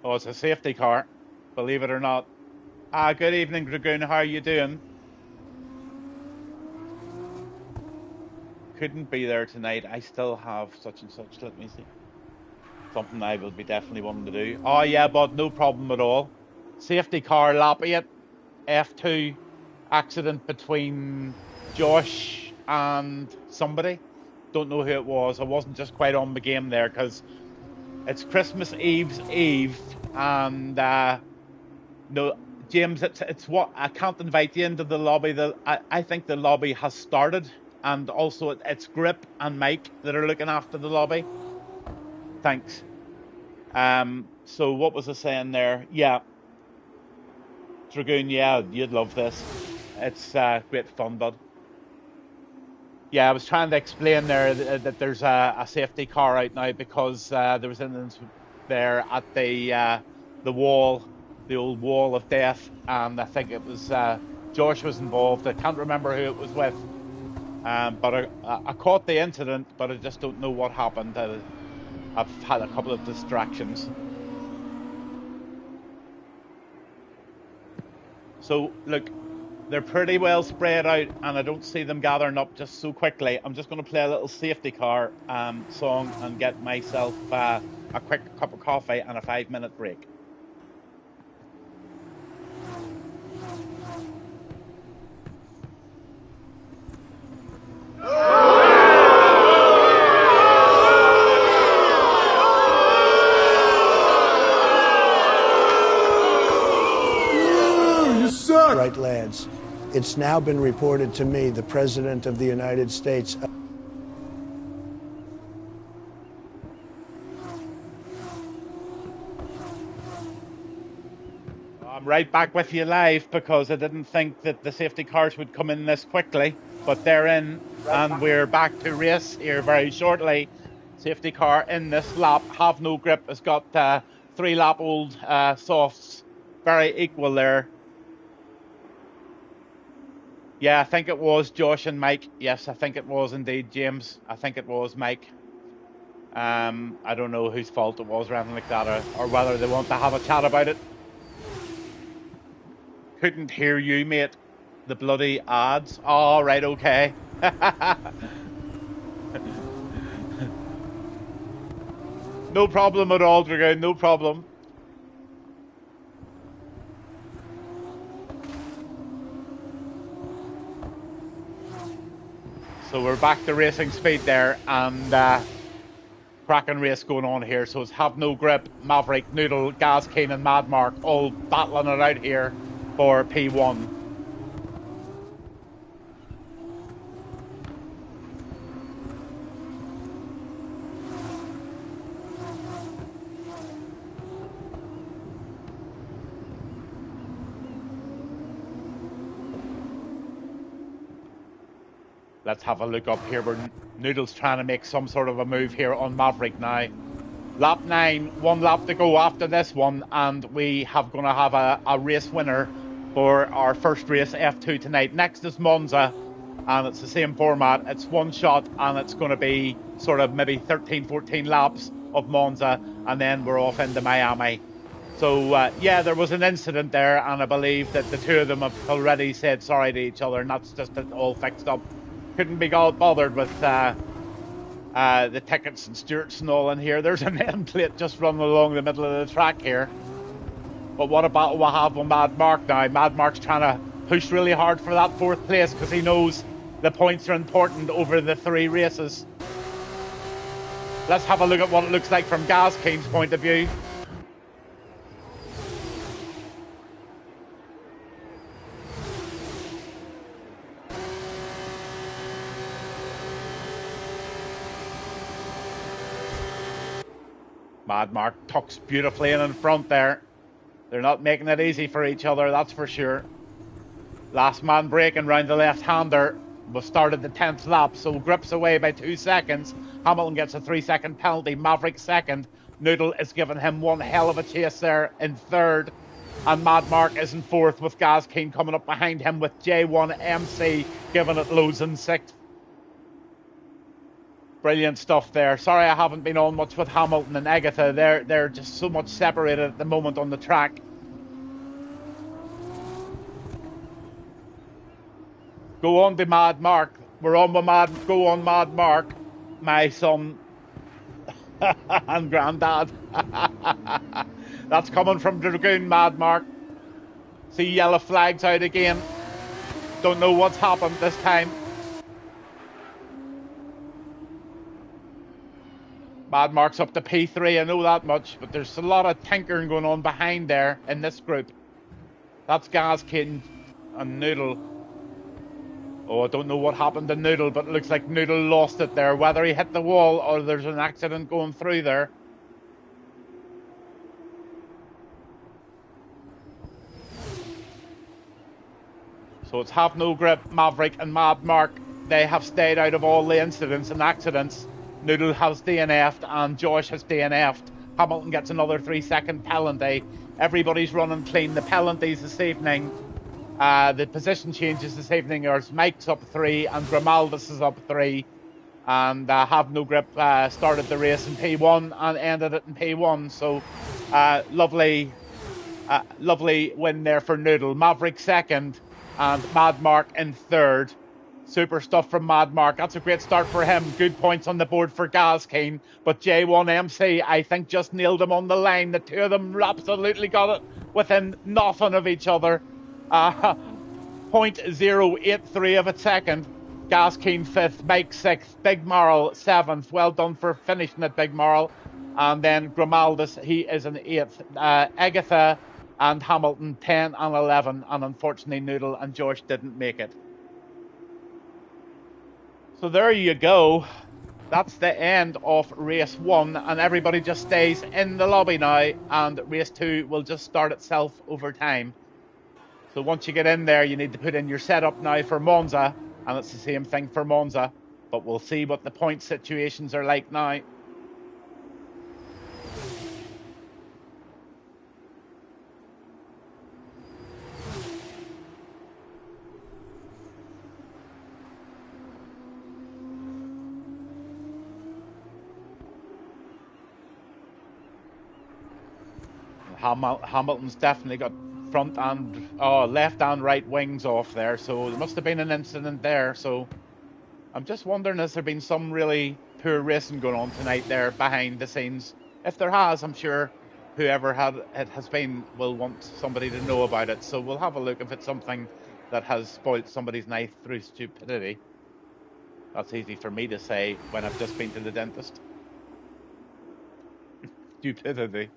Oh, it's a safety car, believe it or not. Good evening, Dragoon. How are you doing? Couldn't be there tonight. I still have such and such. Let me see. Something I will be definitely wanting to do. Oh yeah, but no problem at all. Safety car, lap 8, F2, accident between Josh and somebody. Don't know who it was. I wasn't just quite on the game there because it's Christmas Eve's Eve, and no, James, it's what I can't invite you into the lobby. I think the lobby has started, and also it's Grip and Mike that are looking after the lobby. Thanks. So what was I saying there? Yeah, Dragoon. Yeah, you'd love this. It's great fun, bud. Yeah, I was trying to explain there that there's a safety car out now because there was incidents there at the wall, the old wall of death, and I think it was Josh was involved. I can't remember who it was with, but I caught the incident, but I just don't know what happened. I've had a couple of distractions. So look, they're pretty well spread out, and I don't see them gathering up just so quickly. I'm just going to play a little safety car song and get myself a quick cup of coffee and a 5-minute break. Right, lads. It's now been reported to me, the President of the United States. I'm right back with you live because I didn't think that the safety cars would come in this quickly, but they're in, and we're back to race here very shortly. Safety car in this lap, Have No Grip, has got 3-lap-old softs, very equal there. Yeah, I think it was Josh and Mike. Yes, I think it was indeed James. I think it was Mike. I don't know whose fault it was or anything like that, or whether they want to have a chat about it. Couldn't hear you, mate. The bloody ads. Oh, right, okay. No problem at all, Dragoon, no problem. So we're back to racing speed there, and cracking race going on here. So it's Have No Grip, Maverick, Noodle, Gaz Kane and Mad Mark all battling it out here for P1. Let's have a look up here where Noodle's trying to make some sort of a move here on Maverick now. Lap 9, 1 lap to go after this one, and we have going to have a race winner for our first race, F2 tonight. Next is Monza, and it's the same format. It's one shot, and it's going to be sort of maybe 13, 14 laps of Monza, and then we're off into Miami. So, yeah, there was an incident there, and I believe that the two of them have already said sorry to each other, and that's just it all fixed up. Couldn't be bothered with the tickets and stewards and all in here. There's an end plate just running along the middle of the track here. But what a battle we'll have with Mad Mark now. Mad Mark's trying to pushed really hard for that 4th place because he knows the points are important over the 3 races. Let's have a look at what it looks like from Gaz Keen's point of view. Mad Mark tucks beautifully in front there. They're not making it easy for each other, that's for sure. Last man breaking round the left-hander. We've started the 10th lap, so Grip's away by 2 seconds. Hamilton gets a 3-second penalty. Maverick second. Noodle is giving him one hell of a chase there in 3rd. And Mad Mark is in 4th with Gaz Keen coming up behind him with J1MC giving it loads in 6th. Brilliant stuff there. Sorry I haven't been on much with Hamilton and Agatha. They're just so much separated at the moment on the track. Go on to Mad Mark. We're on with Go on Mad Mark, my son and granddad. That's coming from Dragoon, Mad Mark. See yellow flags out again. Don't know what's happened this time. Mad Mark's up to P3, I know that much, but there's a lot of tinkering going on behind there in this group. That's Gaz Keen and Noodle. Oh, I don't know what happened to Noodle, but it looks like Noodle lost it there. Whether he hit the wall or there's an accident going through there. So it's Have No Grip, Maverick and Mad Mark. They have stayed out of all the incidents and accidents. Noodle has DNF'd and Josh has DNF'd. Hamilton gets another 3-second penalty. Everybody's running clean. The penalties this evening. The position changes this evening are Mike's up 3 and Grimaldus is up 3. And Have No Grip started the race in P1 and ended it in P1. So lovely win there for Noodle. Maverick second and Mad Mark in 3rd. Super stuff from Mad Mark. That's a great start for him. Good points on the board for Gaz Keen. But J1MC, I think, just nailed him on the line. The two of them absolutely got it within nothing of each other. 0.083 of a second. Gaz Keen 5th, Mike 6th, Big Marl 7th. Well done for finishing it, Big Marl. And then Grimaldus, he is in 8th. Agatha and Hamilton 10 and 11. And unfortunately, Noodle and Josh didn't make it. So there you go. That's the end of race 1, and everybody just stays in the lobby now, and race 2 will just start itself over time. So once you get in there, you need to put in your setup now for Monza, and it's the same thing for Monza, but we'll see what the point situations are like now. Hamilton's definitely got front and left and right wings off there, so there must have been an incident there. So I'm just wondering, has there been some really poor racing going on tonight there behind the scenes? If there has, I'm sure whoever it has been will want somebody to know about it. So we'll have a look if it's something that has spoilt somebody's night through stupidity. That's easy for me to say when I've just been to the dentist. Stupidity.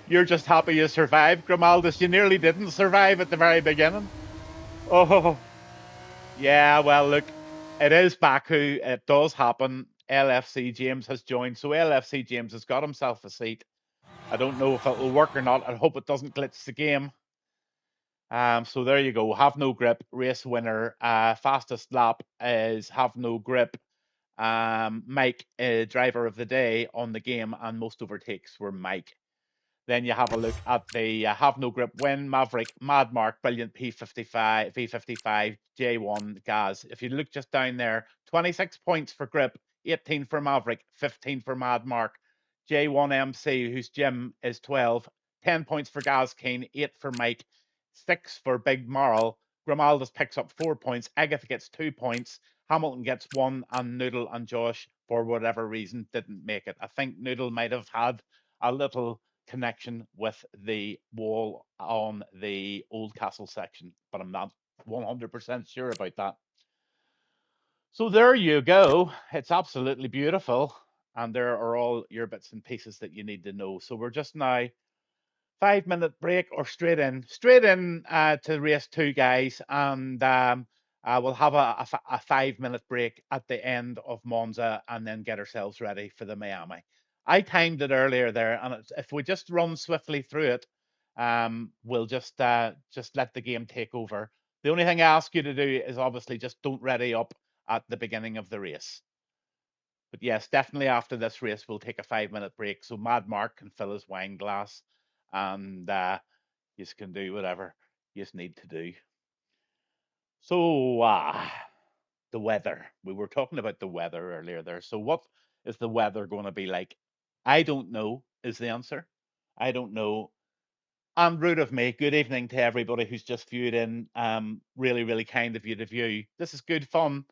You're just happy you survived, Grimaldus. You nearly didn't survive at the very beginning. Oh, yeah, well, look, it is Baku. It does happen. LFC James has joined, so LFC James has got himself a seat. I don't know if it will work or not. I hope it doesn't glitch the game. So there you go. Have No Grip, race winner. Fastest lap is Have No Grip. Mike, driver of the day on the game, and most overtakes were Mike. Then you have a look at the Have No Grip win. Maverick, Mad Mark, brilliant P55, V55, J1, Gaz. If you look just down there, 26 points for Grip, 18 for Maverick, 15 for Mad Mark. J1MC, whose Jim is 12, 10 points for Gaz Keen, 8 for Mike, 6 for Big Marl. Grimaldus picks up 4 points. Agatha gets 2 points. Hamilton gets 1, and Noodle and Josh, for whatever reason, didn't make it. I think Noodle might have had a little connection with the wall on the Old Castle section, but I'm not 100% sure about that. So there you go. It's absolutely beautiful. And there are all your bits and pieces that you need to know. So we're just now 5 minute break or straight in to race two, guys. And we'll have a 5 minute break at the end of Monza and then get ourselves ready for the Miami. I timed it earlier there, and if we just run swiftly through it, we'll just let the game take over. The only thing I ask you to do is obviously just don't ready up at the beginning of the race. But yes, definitely after this race, we'll take a 5 minute break so Mad Mark can fill his wine glass and you can do whatever you need to do. So, the weather. We were talking about the weather earlier there. So, what is the weather going to be like? I don't know, is the answer. I don't know. And rude of me, good evening to everybody who's just viewed in. Really, really kind of you to view. This is good fun.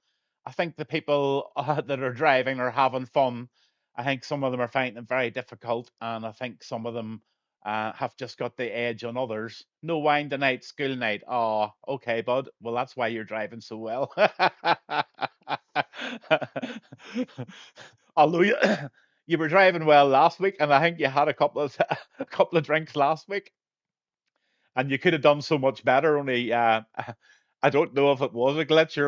I think the people that are driving are having fun. I think some of them are finding it very difficult, and I think some of them have just got the edge on others. No wine tonight, school night. Oh, okay, bud. Well, that's why you're driving so well. Although you were driving well last week, and I think you had a couple of drinks last week and you could have done so much better. Only I don't know if it was a glitch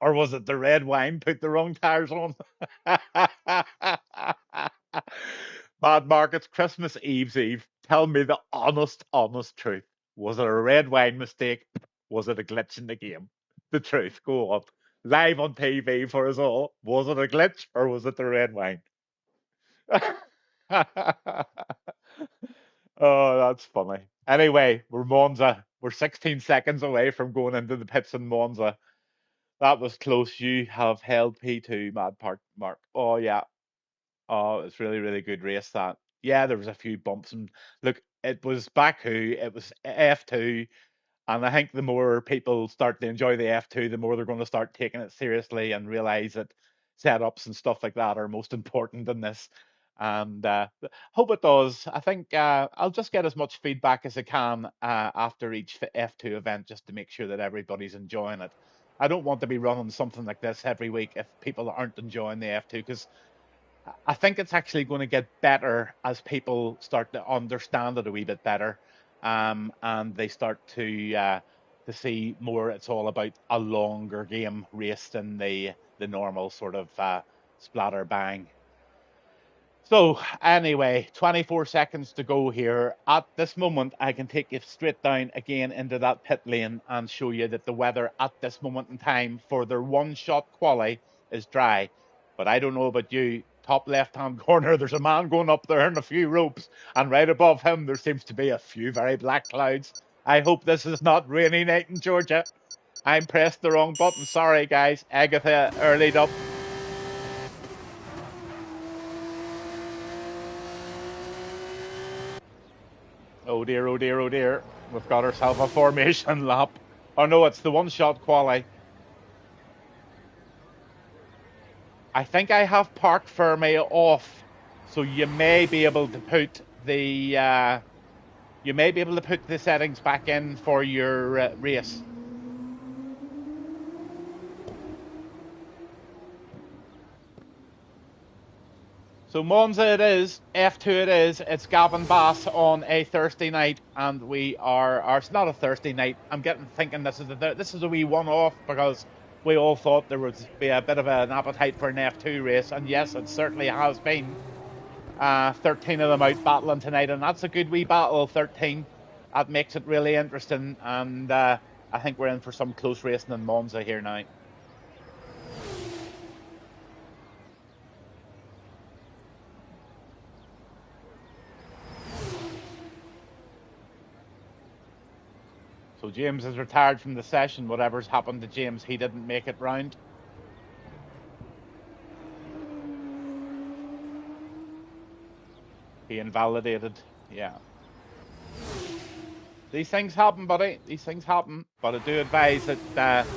or was it the red wine put the wrong tires on. Mad Markets, Christmas Eve's Eve. Tell me the honest truth. Was it a red wine mistake? Was it a glitch in the game? The truth. Go on. Live on TV for us all. Was it a glitch or was it the red wine? Oh, that's funny. Anyway, we're Monza. We're 16 seconds away from going into the pits in Monza. That was close. You have held P2, Mark. Oh, yeah. Oh, it's really, really good race, that. Yeah, there was a few bumps. And look, it was Baku. It was F2. And I think the more people start to enjoy the F2, the more they're going to start taking it seriously and realize that setups and stuff like that are most important in this. And hope it does. I think I'll just get as much feedback as I can after each F2 event just to make sure that everybody's enjoying it. I don't want to be running something like this every week if people aren't enjoying the F2, because I think it's actually going to get better as people start to understand it a wee bit better, and they start to see more. It's all about a longer game race than the normal sort of splatter bang. So anyway, 24 seconds to go here. At this moment, I can take you straight down again into that pit lane and show you that the weather at this moment in time for their one-shot quali is dry. But I don't know about you. Top left-hand corner, there's a man going up there in a few ropes, and right above him, there seems to be a few very black clouds. I hope this is not rainy night in Georgia. I pressed the wrong button. Sorry, guys. Agatha earlied up. Oh dear, oh dear, oh dear. We've got ourselves a formation lap. Oh no, it's the one-shot quali. I think I have park Fermi off, so you may be able to put the settings back in for your race. So Monza it is, F2 it is, it's Gavinbass on a Thursday night, and we are, or it's not a Thursday night, I'm thinking this is a wee one-off, because we all thought there would be a bit of an appetite for an F2 race, and yes, it certainly has been. 13 of them out battling tonight, and that's a good wee battle, 13. That makes it really interesting, and I think we're in for some close racing in Monza here now. So James is retired from the session. Whatever's happened to James, he didn't make it round. He invalidated. Yeah. These things happen, buddy. These things happen. But I do advise that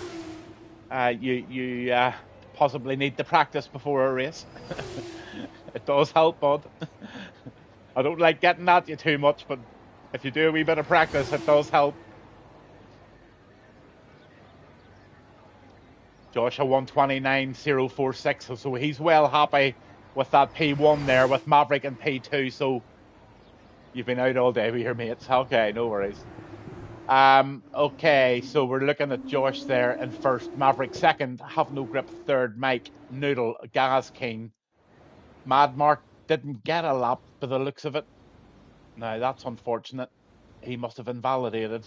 you possibly need to practice before a race. It does help, bud. I don't like getting at you too much, but if you do a wee bit of practice, it does help. Josh, a 129.046, so he's well happy with that P1 there with Maverick and P2. So you've been out all day with your mates. Okay, no worries. Okay, so we're looking at Josh there in first, Maverick second, Have No Grip third, Mike, Noodle, Gaz King. Mad Mark didn't get a lap by the looks of it. Now that's unfortunate. He must have invalidated.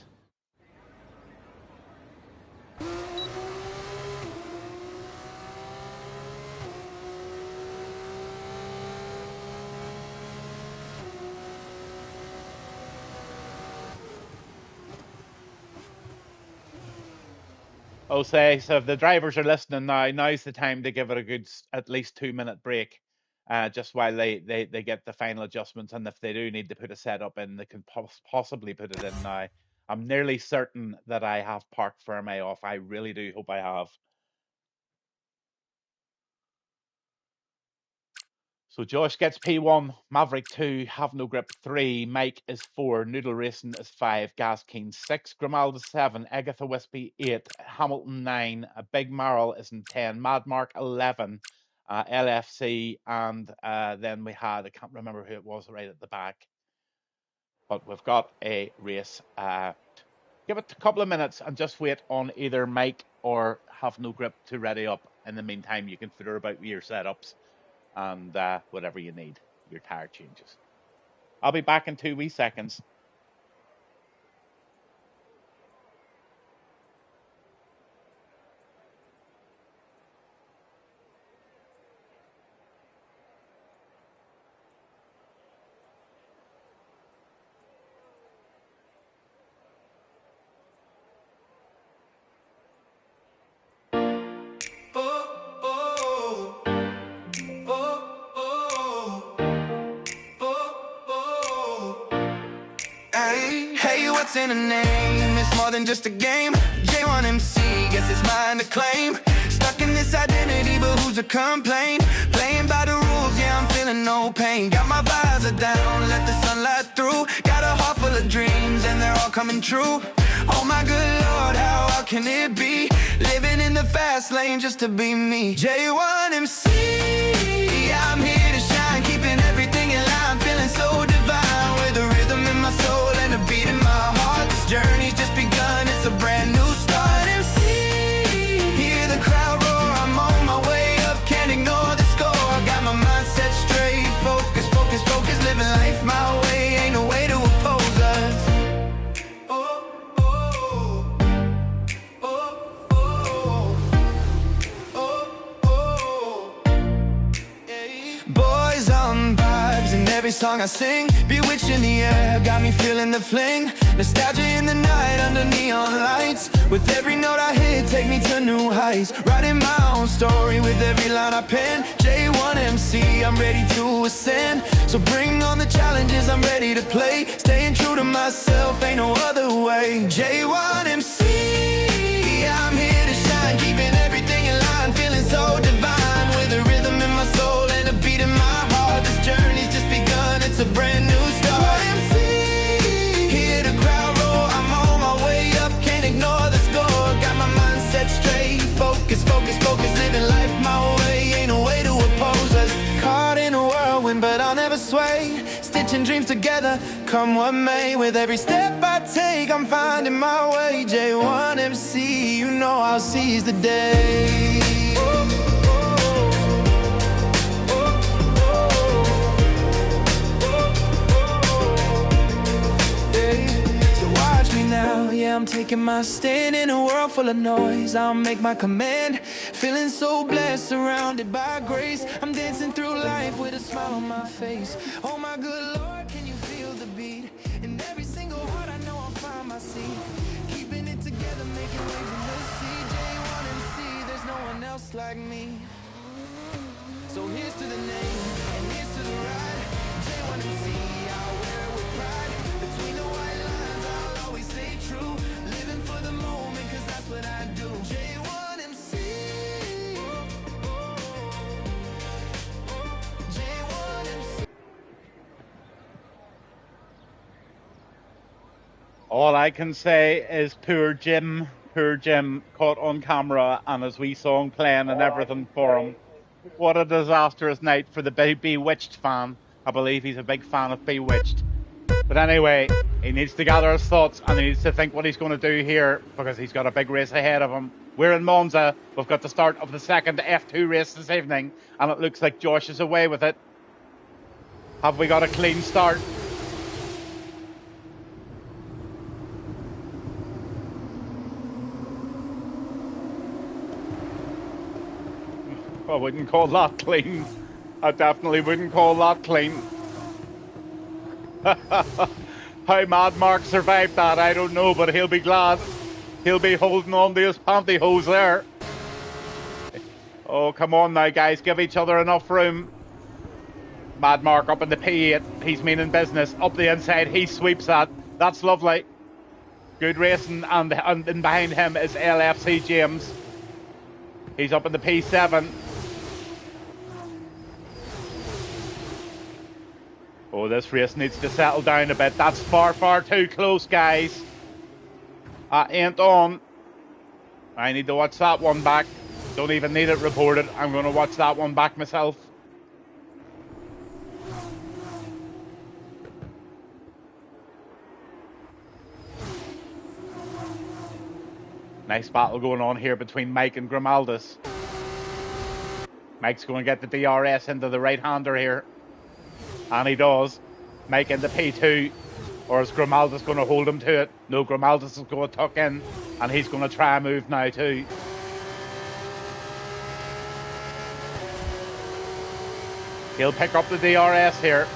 Oh, say, so if the drivers are listening now, now's the time to give it a good at least 2 minute break, just while they get the final adjustments. And if they do need to put a setup in, they can possibly put it in now. I'm nearly certain that I have parked Fermi off. I really do hope I have. So Josh gets P1, Maverick 2, Have No Grip 3, Mike is 4, Noodle Racing is 5, Gas Keen 6, Grimalda 7, Agatha Wispy 8, Hamilton 9, Big Marl is in 10, Mad Mark 11, LFC, and then we had, I can't remember who it was right at the back, but we've got a race. Give it a couple of minutes and just wait on either Mike or Have No Grip to ready up. In the meantime, you can fiddle about with your setups and whatever you need, your tire changes. I'll be back in 2 wee seconds. Hey, what's in a name? It's more than just a game. J1MC, guess it's mine to claim. Stuck in this identity, but who's to complain? Playing by the rules, yeah, I'm feeling no pain. Got my visor down, let the sunlight through. Got a heart full of dreams, and they're all coming true. Oh my good Lord, how can it be? Living in the fast lane just to be me. J1MC, I'm here to shine, keeping everything in line, feeling so divine. With a rhythm in my soul and a beat in my heart. This journey's just begun, it's a brand new start. MC, hear the crowd roar, I'm on my way up, can't ignore the score. Got my mind set straight, focus, focus, focus. Living life my way, ain't no way to oppose us. Boys on vibes and every song I sing, bewitched in the air, got me feeling the fling. Nostalgia in the night under neon lights. With every note I hit, take me to new heights. Writing my own story with every line I pen. J1MC, I'm ready to ascend. So bring on the challenges, I'm ready to play. Staying true to myself, ain't no other way. J1MC, I'm here to shine, keeping everything in line, feeling so divine. With a rhythm in my soul and a beat in my heart. This journey's just begun, it's a brand new start. MC, hear the crowd roar, I'm on my way up, can't ignore the score. Got my mind set straight, focus, focus, focus. Living life my way, ain't no way to oppose us. Caught in a whirlwind, but I'll never sway. Stitching dreams together, come what may. With every step I take, I'm finding my way. J1MC, you know I'll seize the day. So watch me now, yeah, I'm taking my stand. In a world full of noise, I'll make my command. Feeling so blessed, surrounded by grace. I'm dancing through life with a smile on my face. Oh my good Lord, can you feel the beat? In every single heart I know I'll find my seat. Keeping it together, making waves in the sea. J1MC, there's no one else like me. So here's to the name, and here's to the ride. J1MC, I'll wear it with pride. Between the white lines, I'll always stay true. Living for the moment, cause that's what I do. J1MC, J1MC. All I can say is poor Jim caught on camera and his wee song playing and everything for him. What a disastrous night for the Bewitched fan. I believe he's a big fan of Bewitched. But anyway, he needs to gather his thoughts and he needs to think what he's going to do here because he's got a big race ahead of him. We're in Monza. We've got the start of the second F2 race this evening and it looks like Josh is away with it. Have we got a clean start? I wouldn't call that clean. I definitely wouldn't call that clean. How Mad Mark survived that, I don't know, but he'll be glad. He'll be holding on to his pantyhose there. Oh, come on now, guys. Give each other enough room. Mad Mark up in the P8. He's meaning business. Up the inside, he sweeps that. That's lovely. Good racing, and behind him is LFC James. He's up in the P7. Oh, this race needs to settle down a bit. That's far, far too close, guys. I ain't on. I need to watch that one back. Don't even need it reported. I'm going to watch that one back myself. Nice battle going on here between Mike and Grimaldis. Mike's going to get the DRS into the right-hander here. And he does. Mike into P2. Or is Grimaldis going to hold him to it? No, Grimaldis is going to tuck in. And he's going to try a move now too. He'll pick up the DRS here.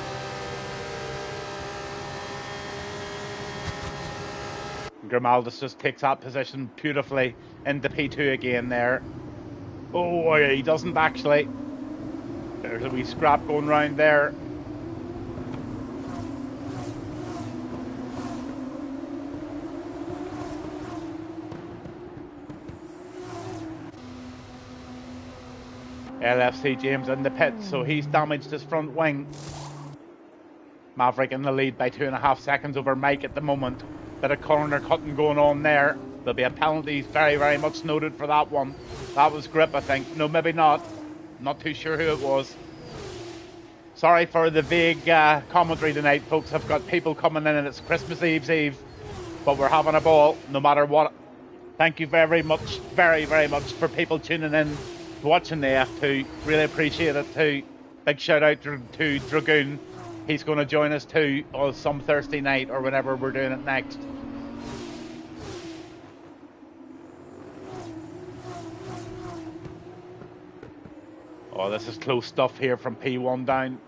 Grimaldis just takes that position beautifully into P2 again there. Oh, he doesn't actually. There's a wee scrap going round there. LFC James in the pit, so he's damaged his front wing. Maverick in the lead by 2.5 seconds over Mike at the moment. Bit of corner cutting going on there. There'll be a penalty very, very much noted for that one. That was grip, I think. No, maybe not. Not too sure who it was. Sorry for the vague commentary tonight, folks. I've got people coming in and it's Christmas Eve. But we're having a ball no matter what. Thank you very much for people tuning in, watching the F2. Really appreciate it too. Big shout out to Dragoon. He's going to join us too on some Thursday night or whenever we're doing it next. Oh, this is close stuff here from P1 down.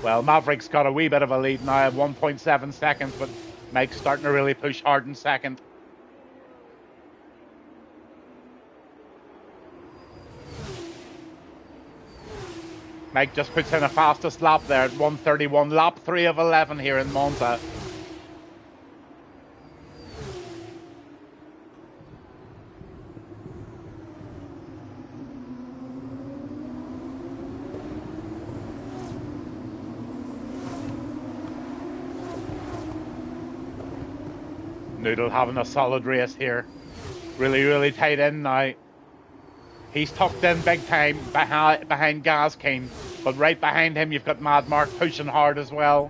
Well, Maverick's got a wee bit of a lead now at 1.7 seconds, but Mike's starting to really push hard in second. Mike just puts in a fastest lap there at 1:31, lap 3 of 11 here in Monza. Noodle having a solid race here. Really tight in now. He's tucked in big time behind Gaz King, but right behind him you've got Mad Mark pushing hard as well.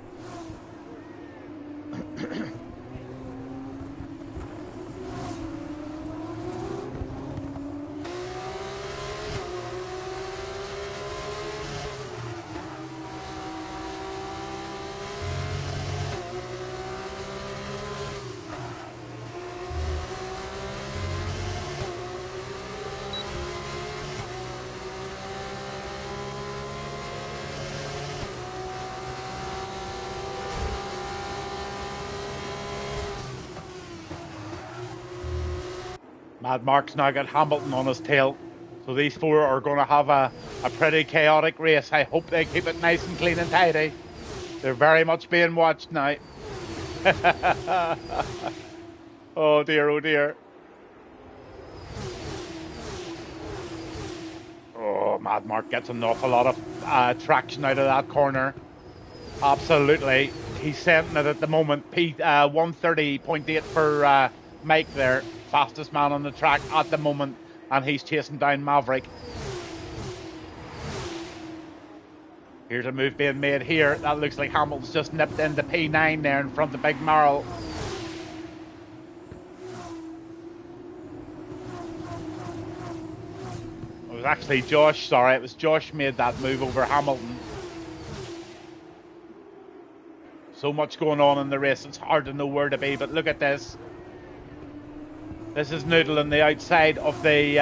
Mad Mark's now got Hamilton on his tail. So these four are going to have a pretty chaotic race. I hope they keep it nice and clean and tidy. They're very much being watched now. Oh dear, oh dear. Oh, Mad Mark gets an awful lot of traction out of that corner. Absolutely. he's sending it at the moment. 130.8 for Mike there, fastest man on the track at the moment, and he's chasing down Maverick. Here's a move being made here. That looks like Hamilton's just nipped into P9 there in front of Big Marl. It was actually Josh, sorry, it was Josh made that move over Hamilton. So much going on in the race, it's hard to know where to be, but look at this. This is Noodle on the outside of the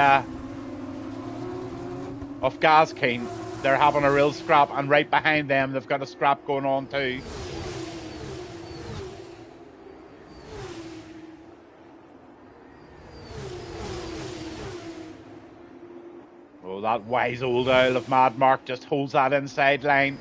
of Gaskeen. They're having a real scrap, and right behind them they've got a scrap going on too. Oh, that wise old owl of Mad Mark just holds that inside line.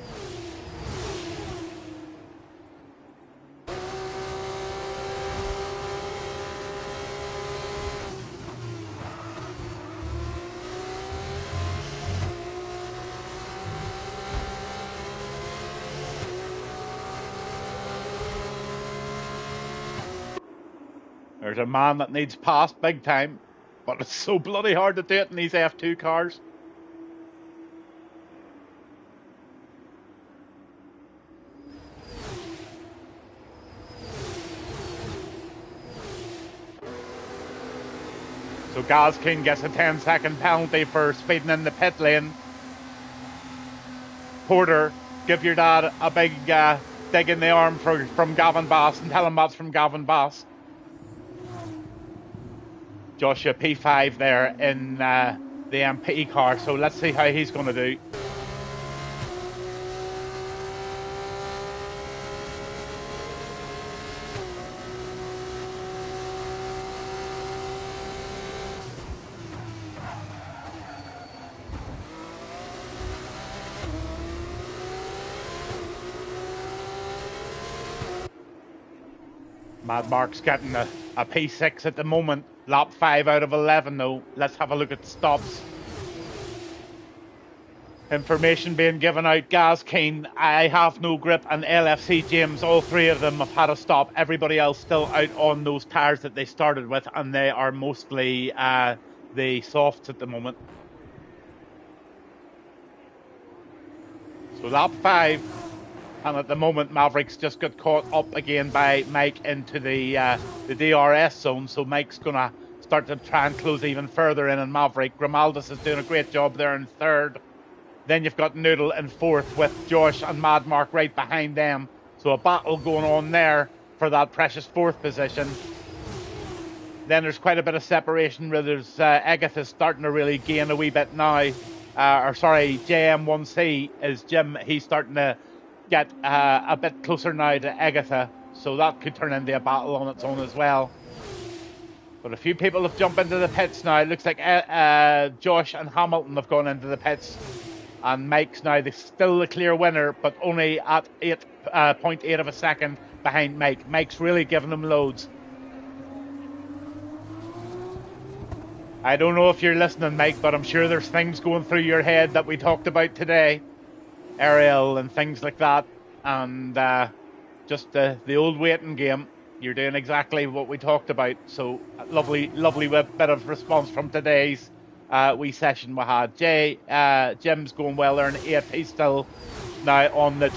There's a man that needs passed big time, but it's so bloody hard to do it in these F2 cars. So Gaskeen gets a 10-second penalty for speeding in the pit lane. Porter, give your dad a big dig in the arm from Gavinbass and tell him that's from Gavinbass. Joshua P5 there in the MP car, so let's see how he's going to do. Mad Mark's getting a P6 at the moment. Lap 5 out of 11 though. Let's have a look at stops. Information being given out. Gaskeen, I Have No Grip, and LFC James, all three of them have had a stop. Everybody else still out on those tyres that they started with, and they are mostly the softs at the moment. So lap 5, and at the moment Maverick's just got caught up again by Mike into the DRS zone, so Mike's gonna start to try and close even further in on Maverick. Grimaldis is doing a great job there in third. Then you've got Noodle in fourth with Josh and Mad Mark right behind them. So a battle going on there for that precious fourth position. Then there's quite a bit of separation where there's Agatha starting to really gain a wee bit now. JM1C is Jim. He's starting to get a bit closer now to Agatha. So that could turn into a battle on its own as well. But a few people have jumped into the pits now. It looks like Josh and Hamilton have gone into the pits. And Mike's now still the clear winner, but only at 8.8 of a second behind Mike. Mike's really giving them loads. I don't know if you're listening, Mike, but I'm sure there's things going through your head that we talked about today. Ariel and things like that. And just the old waiting game. You're doing exactly what we talked about. So lovely bit of response from today's wee session we had. Jim's going well there in 8th. He's still now on the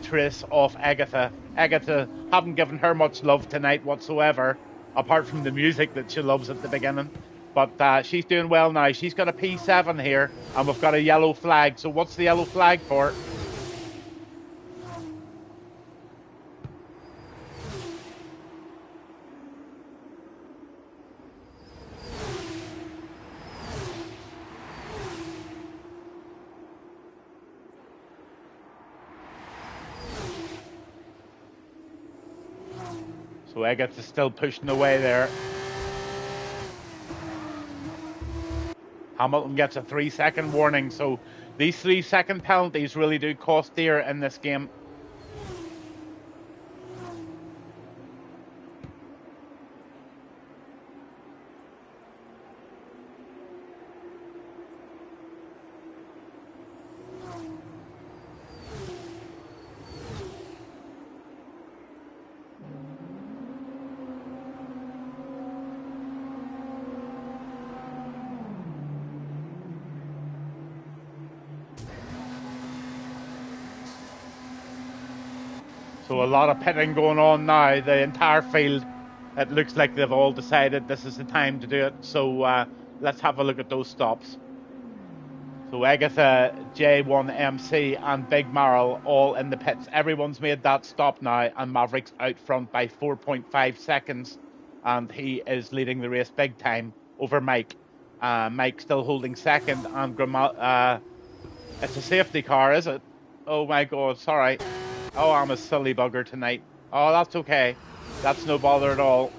trace of Agatha. Agatha haven't given her much love tonight whatsoever, apart from the music that she loves at the beginning. But she's doing well now. She's got a P7 here, and we've got a yellow flag. So what's the yellow flag for? So Eggets is still pushing away there. Hamilton gets a 3-second warning, so these 3-second penalties really do cost dear in this game. So a lot of pitting going on now. The entire field, it looks like they've all decided this is the time to do it. So let's have a look at those stops. So Agatha, J1MC and Big Marl all in the pits. Everyone's made that stop now, and Maverick's out front by 4.5 seconds. And he is leading the race big time over Mike. Mike still holding second, and it's a safety car, is it? Oh my God, sorry. Oh, I'm a silly bugger tonight. Oh, that's okay. That's no bother at all.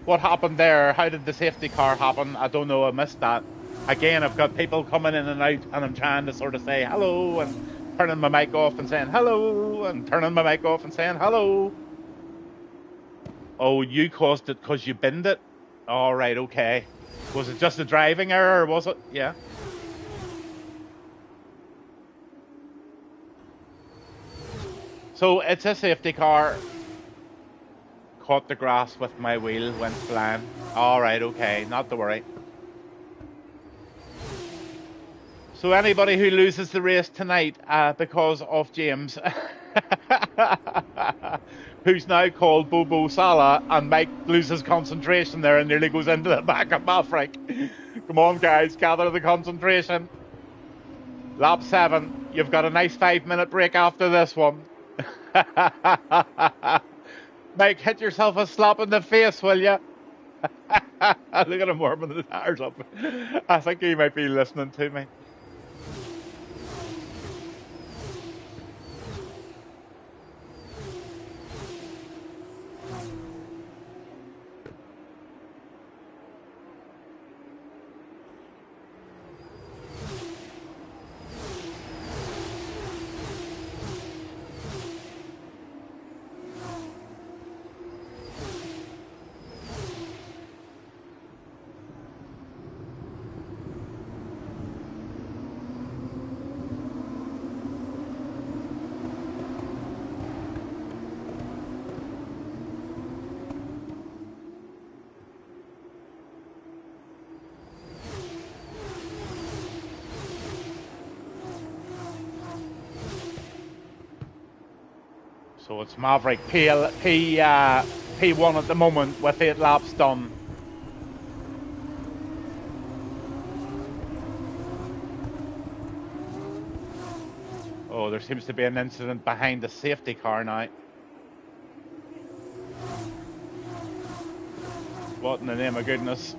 What happened there? How did the safety car happen? I don't know, I missed that. Again, I've got people coming in and out, and I'm trying to sort of say hello, and turning my mic off and saying hello, and turning my mic off and saying hello. Oh, you caused it because you binned it? All right, okay. Was it just a driving error, or was it? Yeah. So it's a safety car. Caught the grass with my wheel, went flying. All right, okay, not to worry. So anybody who loses the race tonight because of James, who's now called Bobo Salah, and Mike loses concentration there and nearly goes into the back of Maverick. Come on, guys, gather the concentration. Lap 7, you've got a nice 5-minute break after this one. Mike, hit yourself a slap in the face, will you? Look at him warming the tires up. I think he might be listening to me. So it's Maverick P1 at the moment with 8 laps done. Oh, there seems to be an incident behind the safety car now. What in the name of goodness?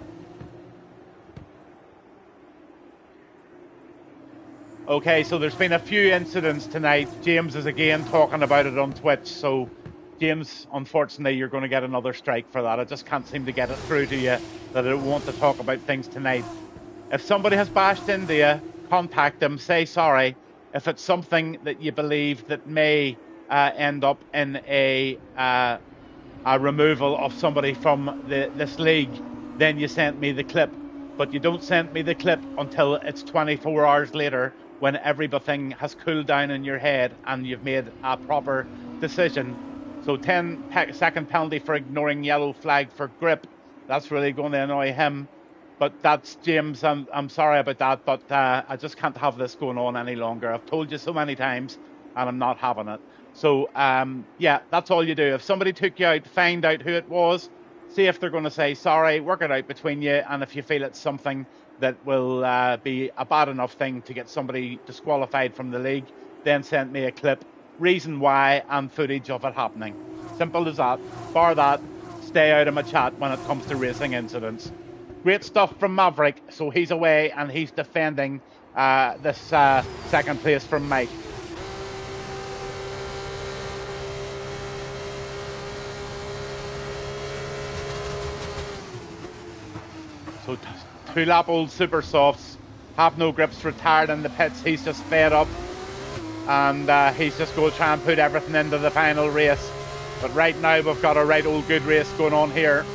Okay, so there's been a few incidents tonight. James is again talking about it on Twitch. So, James, unfortunately, you're going to get another strike for that. I just can't seem to get it through to you that I don't want to talk about things tonight. If somebody has bashed into you, contact them, say sorry. If it's something that you believe that may end up in a removal of somebody from this league, then you send me the clip. But you don't send me the clip until it's 24 hours later, when everything has cooled down in your head and you've made a proper decision. So 10-second penalty for ignoring yellow flag for grip. That's really going to annoy him. But that's James. I'm sorry about that, but I just can't have this going on any longer. I've told you so many times, and I'm not having it. So, yeah, that's all you do. If somebody took you out, find out who it was, see if they're going to say sorry, work it out between you, and if you feel it's something that will be a bad enough thing to get somebody disqualified from the league, then send me a clip, reason why, and footage of it happening. Simple as that. Bar that, stay out of my chat when it comes to racing incidents. Great stuff from Maverick. So he's away and he's defending this second place from Mike. So 2-lap-old super softs, have no grips, retired in the pits. He's just fed up, and he's just going to try and put everything into the final race. But right now we've got a right old good race going on here.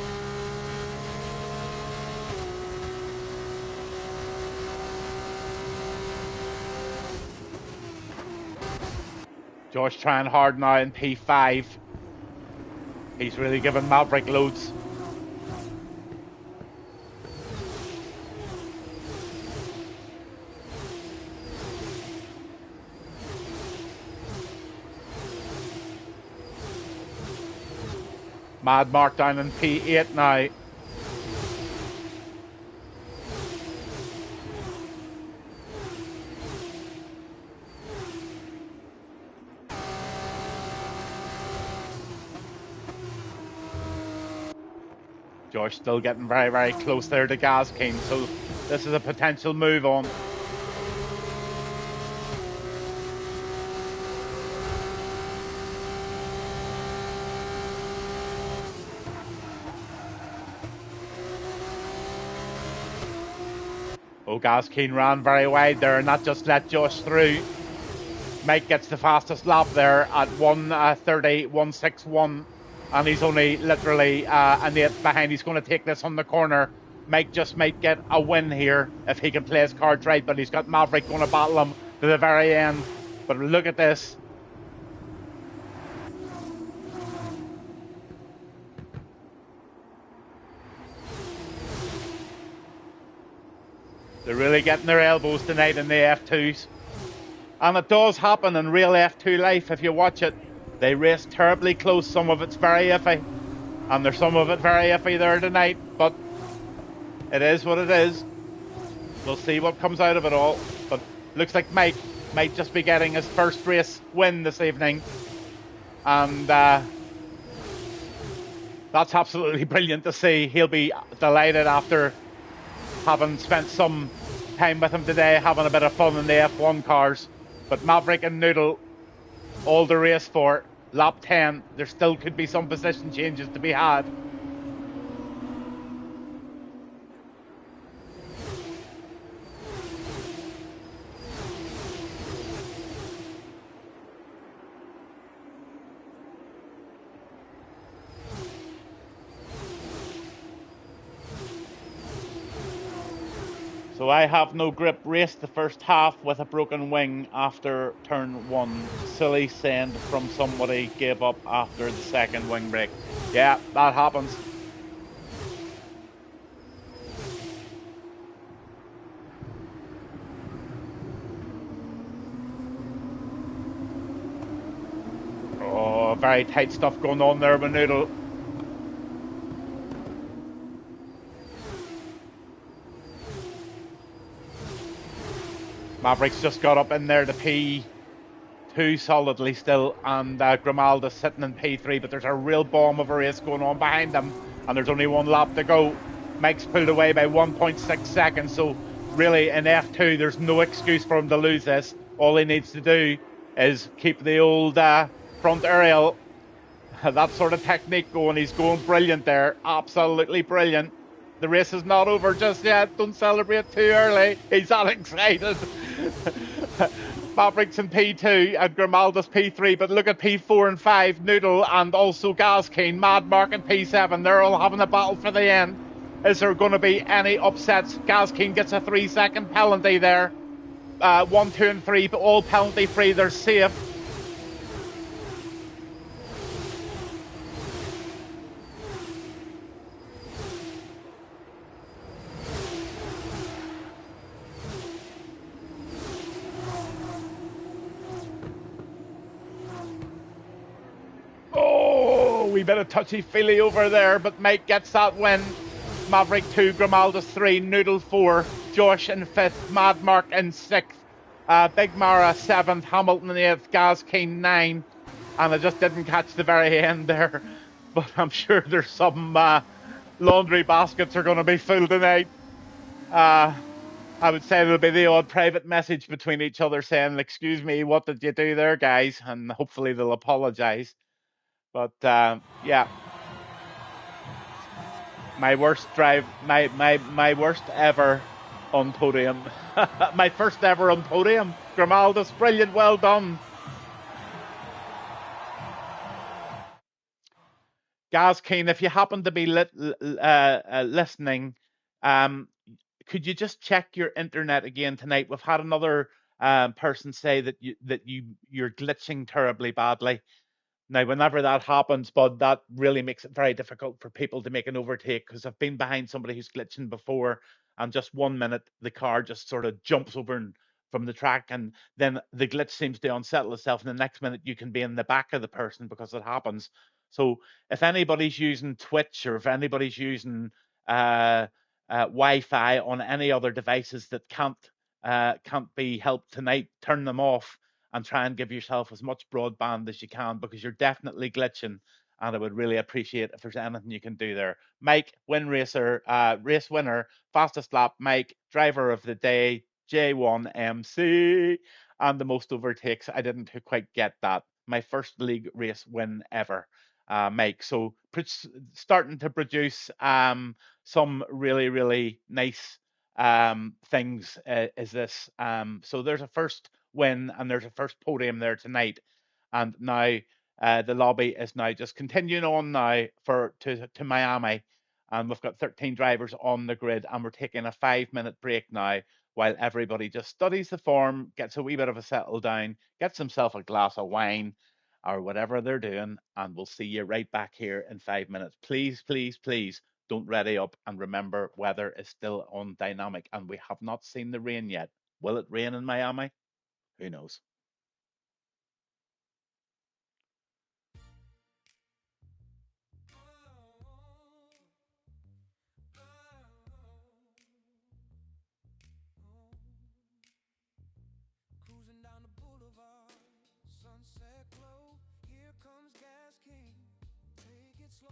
Josh trying hard now in P5. He's really giving Maverick loads. Mad Mark down in P8 now. Josh still getting very, very close there to Gaskin, so this is a potential move on. Oh, Gaskin ran very wide there and that just let Josh through. Mike gets the fastest lap there at 1:30.161, and he's only literally an eighth behind. He's going to take this on the corner. Mike just might get a win here if he can play his cards right, but he's got Maverick going to battle him to the very end. But look at this. They're really getting their elbows tonight in the F2s. And it does happen in real F2 life if you watch it. They race terribly close. Some of it's very iffy. And there's some of it very iffy there tonight. But it is what it is. We'll see what comes out of it all. But looks like Mike might just be getting his first race win this evening. And that's absolutely brilliant to see. He'll be delighted after having spent some time with him today, having a bit of fun in the F1 cars. But Maverick and Noodle, all the race for. Lap 10, there still could be some position changes to be had. So I have no grip, raced the first half with a broken wing after turn 1. Silly send from somebody, gave up after the second wing break. Yeah, that happens. Oh, very tight stuff going on there with Noodle. Mavericks just got up in there to P2 solidly still, and Grimalda's sitting in P3, but there's a real bomb of a race going on behind them, and there's only one lap to go. Mike's pulled away by 1.6 seconds, so really in F2 there's no excuse for him to lose this. All he needs to do is keep the old front aerial, that sort of technique going. He's going brilliant there, absolutely brilliant. The race is not over just yet. Don't celebrate too early. He's that excited. Mavericks in P2 and Grimalda's P3, but look at P4 and 5, Noodle and also Gaskin, Mad Mark in P7. They're all having a battle for the end. Is there going to be any upsets? Gaskin gets a 3-second penalty there. 1, 2 and 3, but all penalty free. They're safe. Wee bit of touchy-feely over there, but Mike gets that win. Maverick 2, Grimalda's 3, Noodle 4, Josh in 5th, Mad Mark in 6th, Big Mara 7th, Hamilton in 8th, Gaskin 9, and I just didn't catch the very end there, but I'm sure there's some laundry baskets are going to be full tonight. I would say there'll be the odd private message between each other saying, excuse me, what did you do there, guys? And hopefully they'll apologise. But yeah, my worst drive, my worst ever on podium, my first ever on podium. Grimalda's brilliant, well done. Gaskin, if you happen to be listening, could you just check your internet again tonight? We've had another person say that you're glitching terribly badly. Now, whenever that happens, Bud, that really makes it very difficult for people to make an overtake, because I've been behind somebody who's glitching before, and just 1 minute the car just sort of jumps over from the track, and then the glitch seems to unsettle itself, and the next minute you can be in the back of the person because it happens. So if anybody's using Twitch or if anybody's using Wi-Fi on any other devices that can't be helped tonight, turn them off and try and give yourself as much broadband as you can, because you're definitely glitching, and I would really appreciate if there's anything you can do there. Mike, win racer, race winner, fastest lap, Mike, driver of the day, J1 MC, and the most overtakes. I didn't quite get that. My first league race win ever, Mike. So starting to produce some really, really nice things is this. So there's a first win and there's a first podium there tonight. And now the lobby is now just continuing on now to Miami. And we've got 13 drivers on the grid, and we're taking a 5-minute break now while everybody just studies the form, gets a wee bit of a settle down, gets himself a glass of wine or whatever they're doing, and we'll see you right back here in 5 minutes. Please, please, please don't ready up, and remember, weather is still on dynamic, and we have not seen the rain yet. Will it rain in Miami? Who knows? Cruising down the boulevard, sunset glow. Here comes Gas King. Take it slow.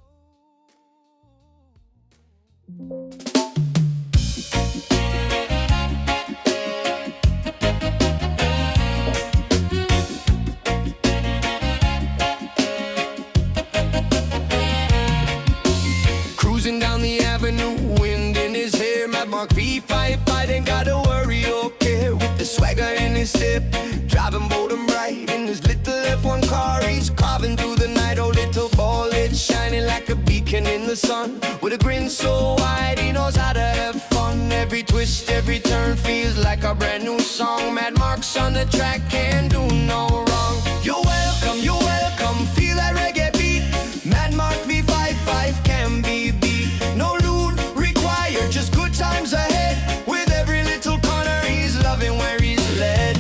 Cruising down the avenue, wind in his hair. Mad Mark V55, ain't gotta worry or care. With the swagger in his step, driving bold and bright in his little F1 car. He's carving through the night, oh little ball, it's shining like a beacon in the sun. With a grin so wide, he knows how to have fun. Every twist, every turn feels like a brand new song. Mad Mark's on the track, can't do no wrong. You're welcome, feel that reggae beat. Mad Mark V55 can be beat. No lube required, just good times ahead. With every little corner, he's loving where he's led.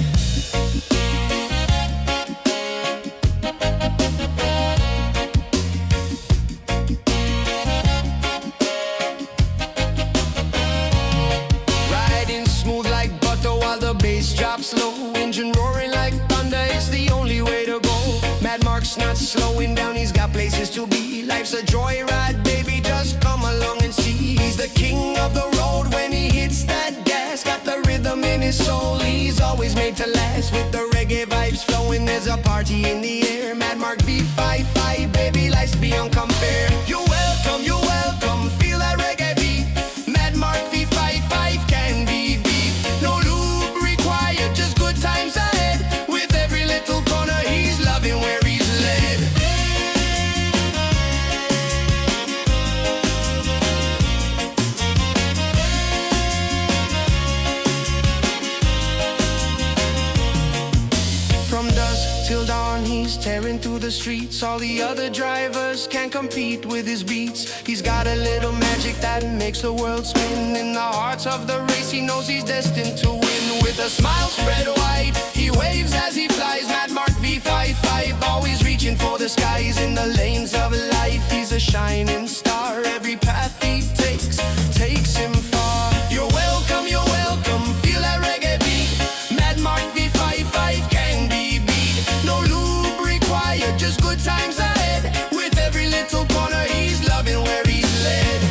Riding smooth like butter while the bass drops low. Engine roaring like thunder, it's the only way to go. Mad Mark's not slowing down, he's got places to be. Life's a joyride, baby, just come along and see. He's the king of the road when he hits that gas. Got the rhythm in his soul, he's always made to last. With the reggae vibes flowing, there's a party in the air. Mad Mark V55, baby, life's beyond compare. You're welcome, feel that reggae beat. Mad Mark V55 can be beat. No lube required, just good times ahead. With every little corner, he's loving where he's led. From dusk till dawn, he's tearing through the streets. All the other drivers can't compete with his beats. He's got a little magic that makes the world spin. In the heart of the race, he knows he's destined to win. With a smile spread wide, he waves as he flies. Mad Mark V55, always reaching for the skies. In the lanes of life, he's a shining star. Every path he takes him far. You're welcome, feel that reggae beat. Mad Mark V55 can be beat. No lube required, just good times ahead. With every little corner, he's loving where he's led.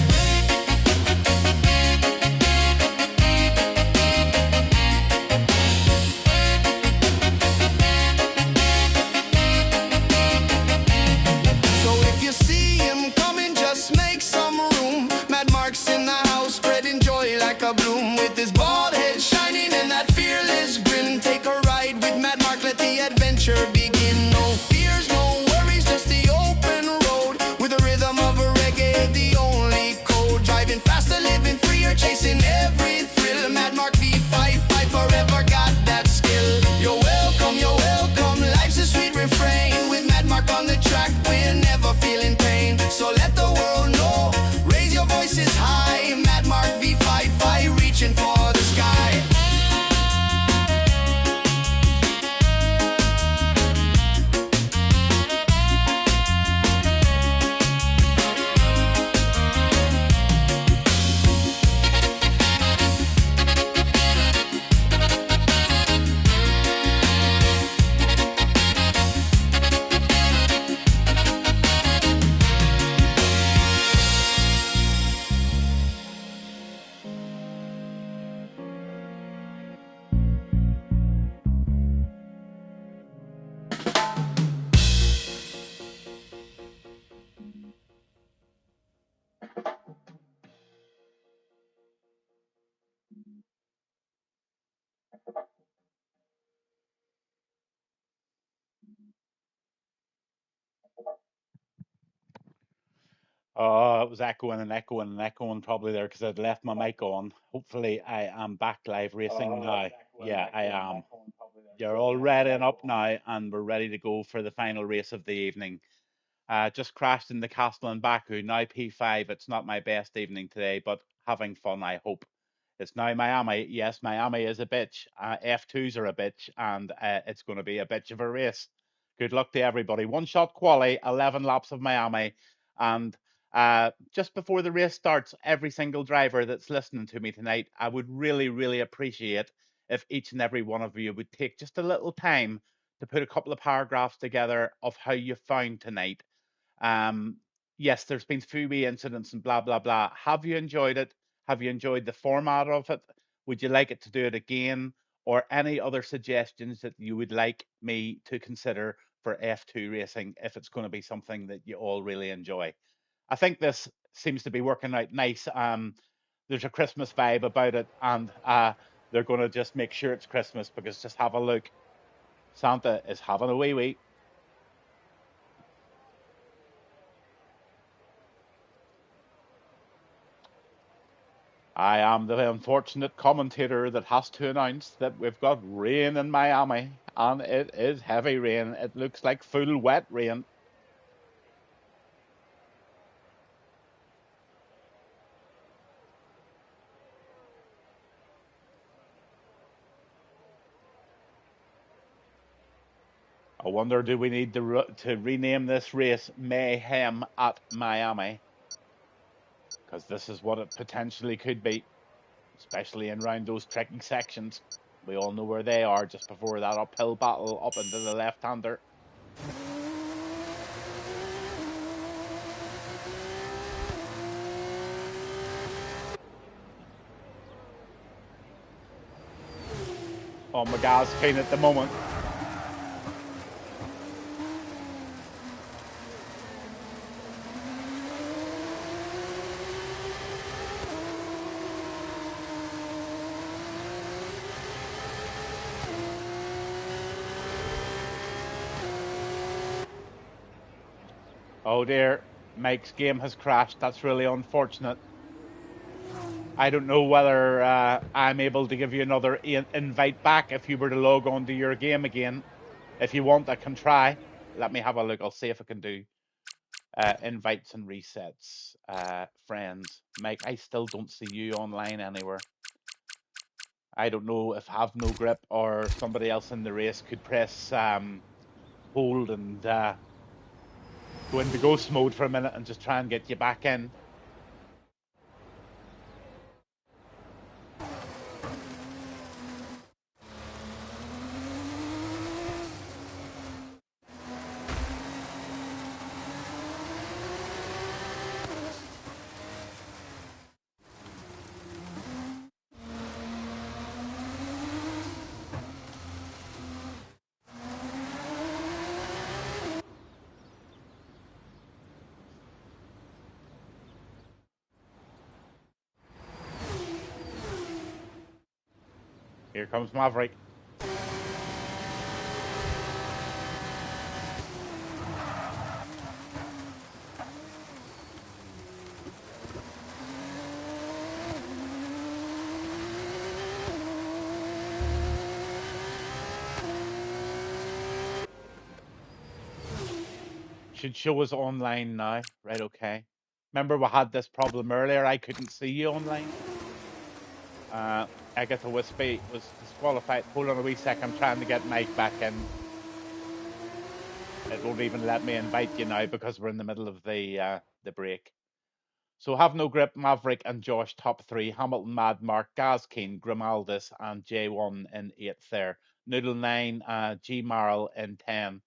So if you see him coming, just make some room. Mad Mark's in the house, spreading joy like a bloom. With his bald head shining and that fearless grin. Take a ride with Mad Mark, let the adventure begin. No fears, no worries, just the open road. With the rhythm of a reggae, the only code. Driving faster, living freer, chasing every thrill. Mad Mark V55 forever got that skill. You're welcome, life's a sweet refrain. With Mad Mark on the track, we're never feeling pain. So let the world know, raise your voices high. Mad Mark V55 reaching for the sky. Oh, it was echoing and echoing and echoing probably there because I'd left my mic on. Hopefully, I am back live racing now. Yeah, I am. You're all ready and up now, and we're ready to go for the final race of the evening. Just crashed in the castle in Baku. Now P5. It's not my best evening today, but having fun, I hope. It's now Miami. Yes, Miami is a bitch. F2s are a bitch, and it's going to be a bitch of a race. Good luck to everybody. One shot quali, 11 laps of Miami. And just before the race starts, every single driver that's listening to me tonight, I would really, really appreciate if each and every one of you would take just a little time to put a couple of paragraphs together of how you found tonight. Yes, there's been few wee incidents and blah blah blah. Have you enjoyed it? Have you enjoyed the format of it? Would you like it to do it again? Or any other suggestions that you would like me to consider for F2 racing if it's going to be something that you all really enjoy? I think this seems to be working out nice. There's a Christmas vibe about it, and they're going to just make sure it's Christmas because just have a look. Santa is having a wee wee. I am the unfortunate commentator that has to announce that we've got rain in Miami, and it is heavy rain. It looks like full wet rain. I wonder, do we need to rename this race Mayhem at Miami? Because this is what it potentially could be, especially in around those tricky sections. We all know where they are just before that uphill battle up into the left-hander. On my gas cane at the moment. Oh dear, Mike's game has crashed. That's really unfortunate. I don't know whether I'm able to give you another invite back if you were to log on to your game again. If you want, I can try. Let me have a look. I'll see if I can do invites and resets. Friends, Mike, I still don't see you online anywhere. I don't know if Have No Grip or somebody else in the race could press hold and go into ghost mode for a minute and just try and get you back in. Here comes Maverick. Should show us online now. Right, okay. Remember we had this problem earlier. I couldn't see you online. Agatha Wispy was disqualified. Hold on a wee sec. I'm trying to get Mike back in. It won't even let me invite you now because we're in the middle of the break. So Have No Grip, Maverick and Josh top three. Hamilton, Mad Mark, Gaz Keen, Grimaldis and J1 in eighth there. Noodle 9, G Marl in 10.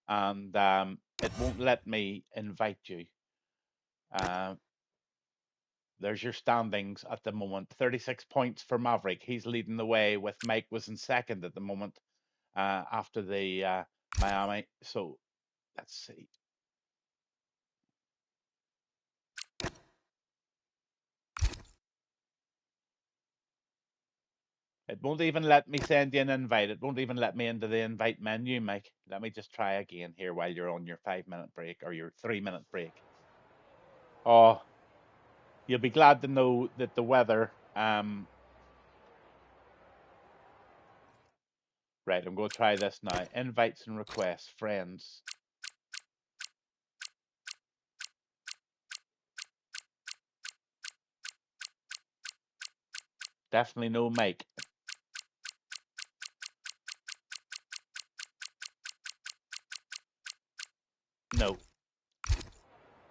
And it won't let me invite you. There's your standings at the moment. 36 points for Maverick. He's leading the way with Mike was in second at the moment after the Miami. So let's see. It won't even let me send you an invite. It won't even let me into the invite menu, Mike. Let me just try again here while you're on your 5-minute break or your 3-minute break. Oh, you'll be glad to know that the weather, right, I'm going to try this now. Invites and requests, friends. Definitely no Mike. No.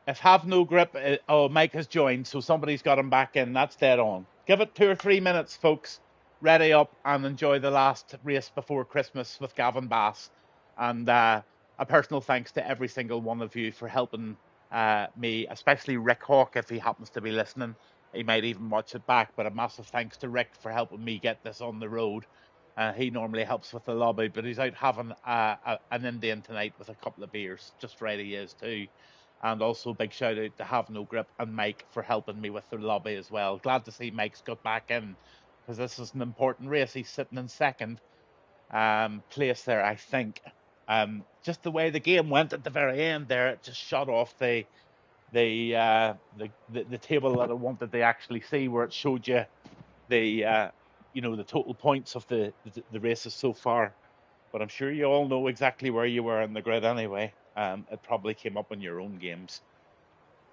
If have no grip, oh, Mike has joined, so somebody's got him back in. That's dead on. Give it 2 or 3 minutes, folks. Ready up and enjoy the last race before Christmas with Gavin Bass. And a personal thanks to every single one of you for helping me, especially Rick Hawk, if he happens to be listening. He might even watch it back, but a massive thanks to Rick for helping me get this on the road. He normally helps with the lobby, but he's out having an Indian tonight with a couple of beers. Just right he is too. And also big shout out to Have No Grip and Mike for helping me with the lobby as well. Glad to see Mike's got back in because this is an important race. He's sitting in second place there, I think. Just the way the game went at the very end there, it just shut off the table that I wanted to actually see, where it showed you the the total points of the races so far. But I'm sure you all know exactly where you were in the grid anyway. It probably came up in your own games.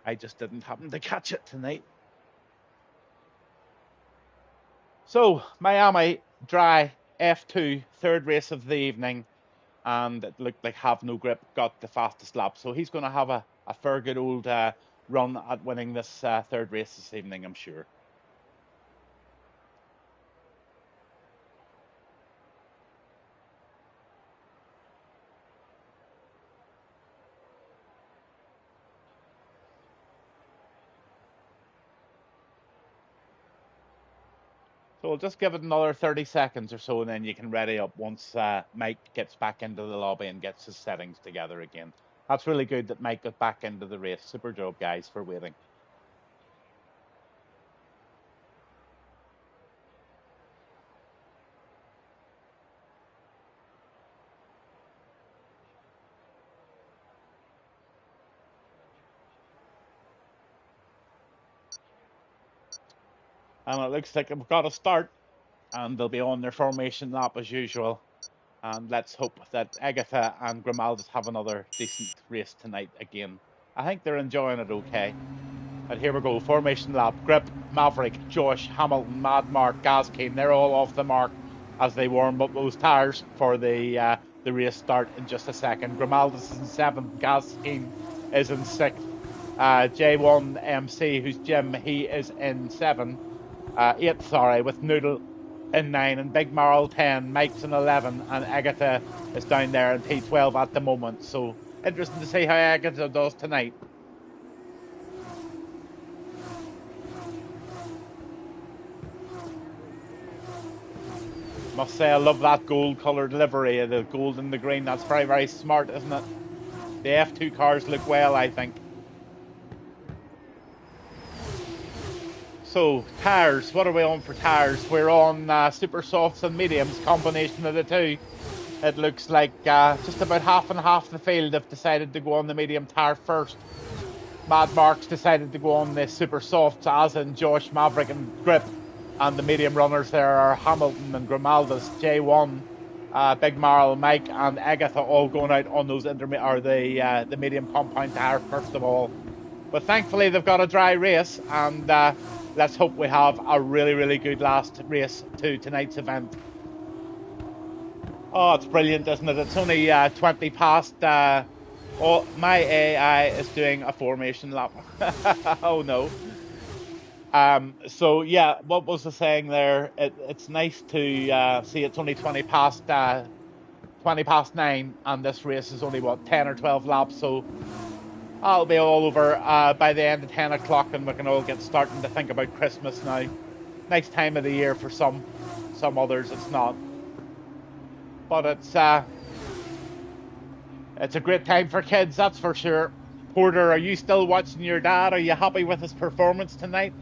I just didn't happen to catch it tonight. So, Miami, dry, F2, third race of the evening, and it looked like Have No Grip got the fastest lap. So he's going to have a fair good old run at winning this third race this evening, I'm sure. So we'll just give it another 30 seconds or so, and then you can ready up once Mike gets back into the lobby and gets his settings together again. That's really good that Mike got back into the race. Super job, guys, for waiting. And it looks like we've got a start, and they'll be on their formation lap as usual. And let's hope that Agatha and Grimaldis have another decent race tonight again. I think they're enjoying it okay. And here we go, formation lap. Grip, Maverick, Josh, Hamilton, Mad Mark, Gaskeen, they're all off the mark as they warm up those tyres for the race start in just a second. Grimaldis is in 7th, Gaskeen is in 6th. J1 MC, who's Jim, he is in 8th, sorry, with Noodle in 9, and Big Marl 10, Mike's in 11, and Agatha is down there in P12 at the moment. So interesting to see how Agatha does tonight. Must say I love that gold coloured livery, the gold and the green. That's very, very smart, isn't it? The F2 cars look well, I think. So, tyres, what are we on for tyres? We're on super softs and mediums, combination of the two. It looks like just about half and half the field have decided to go on the medium tyre first. Mad Mark's decided to go on the super softs, as in Josh, Maverick and Grip. And the medium runners there are Hamilton and Grimaldis, J1, Big Marl, Mike and Agatha all going out on those the medium compound tyre first of all. But thankfully they've got a dry race, and let's hope we have a really, really good last race to tonight's event. Oh, it's brilliant, isn't it? It's only 20 past. My AI is doing a formation lap. Oh no. So yeah, what was the saying there? It's nice to see it's only 20 past 9, and this race is only 10 or 12 laps. So I'll be all over by the end of 10 o'clock, and we can all get starting to think about Christmas now. Nice time of the year for some others it's not. But it's a great time for kids, that's for sure. Porter, are you still watching your dad? Are you happy with his performance tonight?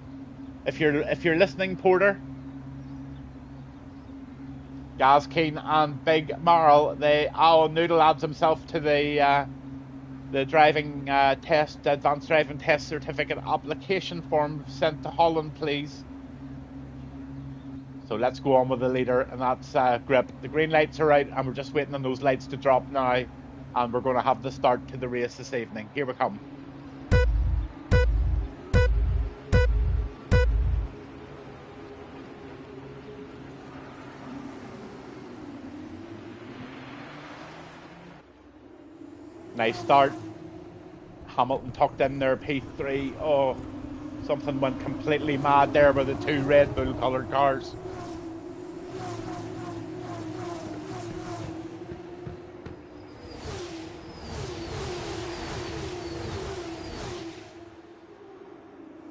If you're listening, Porter. Gaskeen and Big Marl, Noodle adds himself to the driving advanced driving test certificate application form sent to Holland, please. So let's go on with the leader, and that's Grip. The green lights are out, and we're just waiting on those lights to drop now, and we're going to have the start to the race this evening. Here we come. Nice start. Hamilton tucked in there, P3. Oh, something went completely mad there with the two Red Bull coloured cars.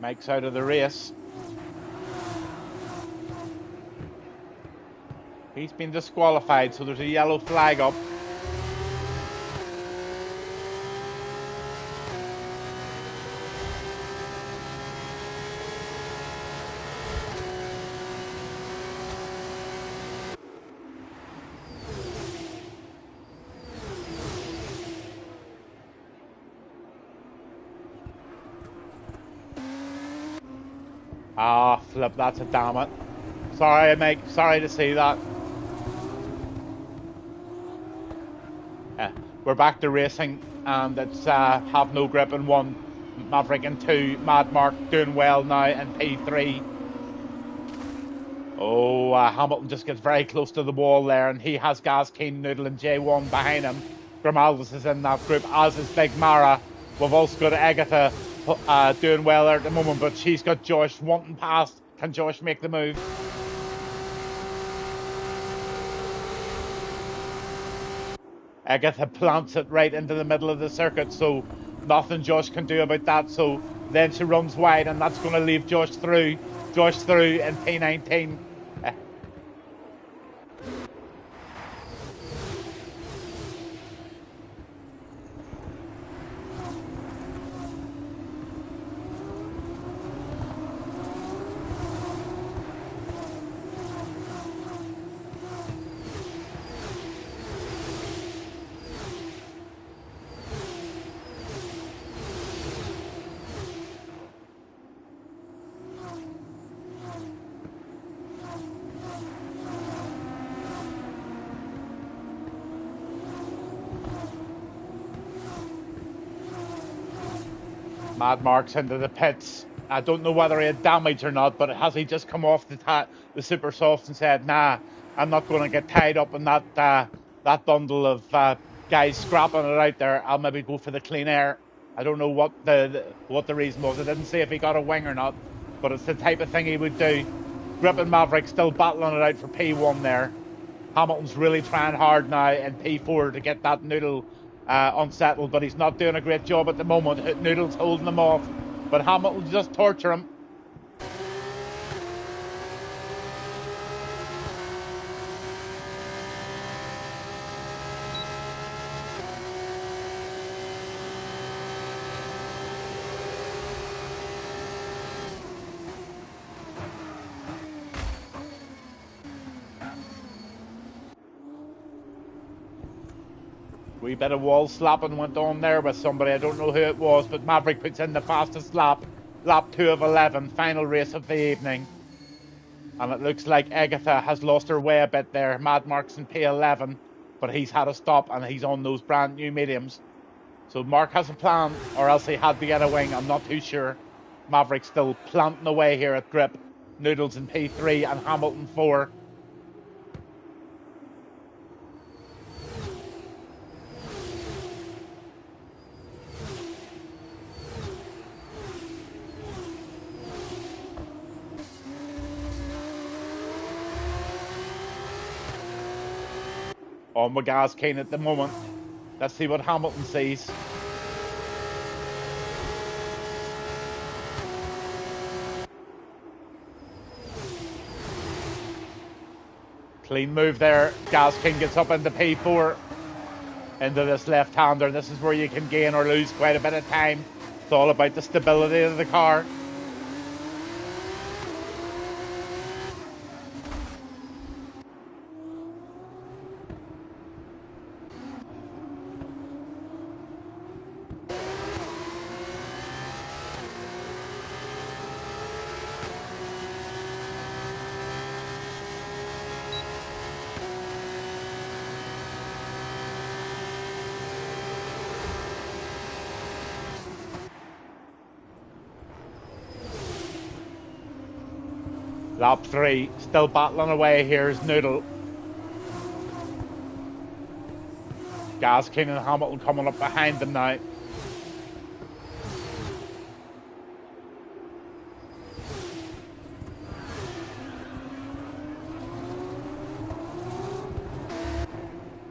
Mike's out of the race. He's been disqualified, so there's a yellow flag up. Ah, flip, that's a damn it. Sorry, Mike, sorry to see that. We're back to racing, and it's Have No Grip in 1, Maverick in 2, Mad Mark doing well now in P3. Oh, Hamilton just gets very close to the wall there, and he has Gaskeen, Noodle and J1 behind him. Grimaldus is in that group, as is Big Mara. We've also got Agatha doing well there at the moment, but she's got Josh wanting past. Can Josh make the move? Agatha plants it right into the middle of the circuit, so nothing Josh can do about that. So then she runs wide, and that's going to leave Josh through. Josh through in P19. Mad Mark's into the pits. I don't know whether he had damage or not, but has he just come off the super soft and said, nah, I'm not going to get tied up in that bundle of guys scrapping it out there. I'll maybe go for the clean air. I don't know what the reason was. I didn't say if he got a wing or not, but it's the type of thing he would do. Grip and Maverick still battling it out for P1 there. Hamilton's really trying hard now in P4 to get that Noodle unsettled, but he's not doing a great job at the moment. Noodle's holding him off, but Hamilton just torture him. Wee bit of wall slapping went on there with somebody. I don't know who it was, but Maverick puts in the fastest lap. Lap 2 of 11, final race of the evening. And it looks like Agatha has lost her way a bit there. Mad Mark's in P11, but he's had a stop and he's on those brand new mediums. So Mark has a plan, or else he had to get a wing. I'm not too sure. Maverick's still planting away here at Grip. Noodles in P3 and Hamilton 4. On with Gaskeen at the moment. Let's see what Hamilton sees. Clean move there. Gaskeen gets up into P4. Into this left-hander. This is where you can gain or lose quite a bit of time. It's all about the stability of the car. Lap 3, still battling away. Here's Noodle. Gaskin and Hamilton coming up behind them now.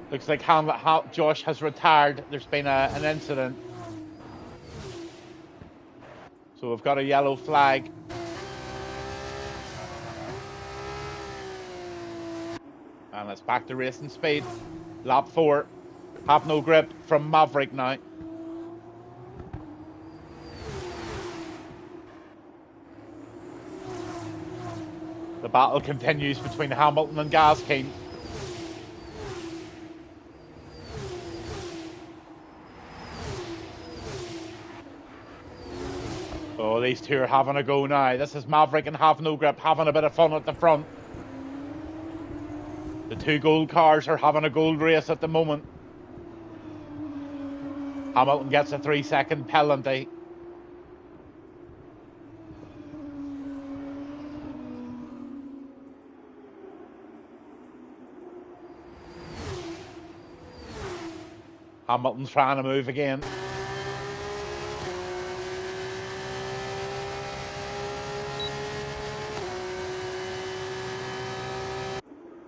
Looks like Josh has retired. There's been an incident. So we've got a yellow flag. And it's back to racing speed. Lap 4. Have no grip from Maverick now. The battle continues between Hamilton and Gaskin. Oh, these two are having a go now. This is Maverick and Have No Grip having a bit of fun at the front. The two gold cars are having a gold race at the moment. Hamilton gets a 3-second penalty. Hamilton's trying to move again.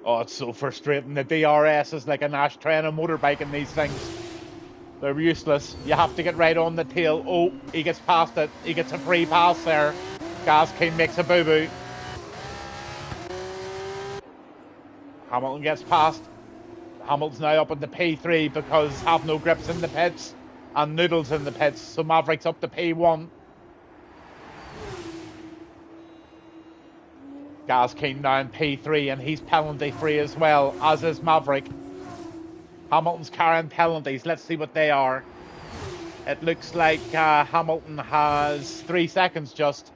Oh, it's so frustrating. The DRS is like an ashtray and a motorbike in these things. They're useless. You have to get right on the tail. Oh, he gets past it. He gets a free pass there. Gaskin makes a boo-boo. Hamilton gets past. Hamilton's now up in the P3 because Have No Grip's in the pits and Noodle's in the pits. So Maverick's up to P1. Gaskin now in P3 and he's penalty free as well, as is Maverick. Hamilton's carrying penalties. Let's see what they are. It looks like Hamilton has 3 seconds just,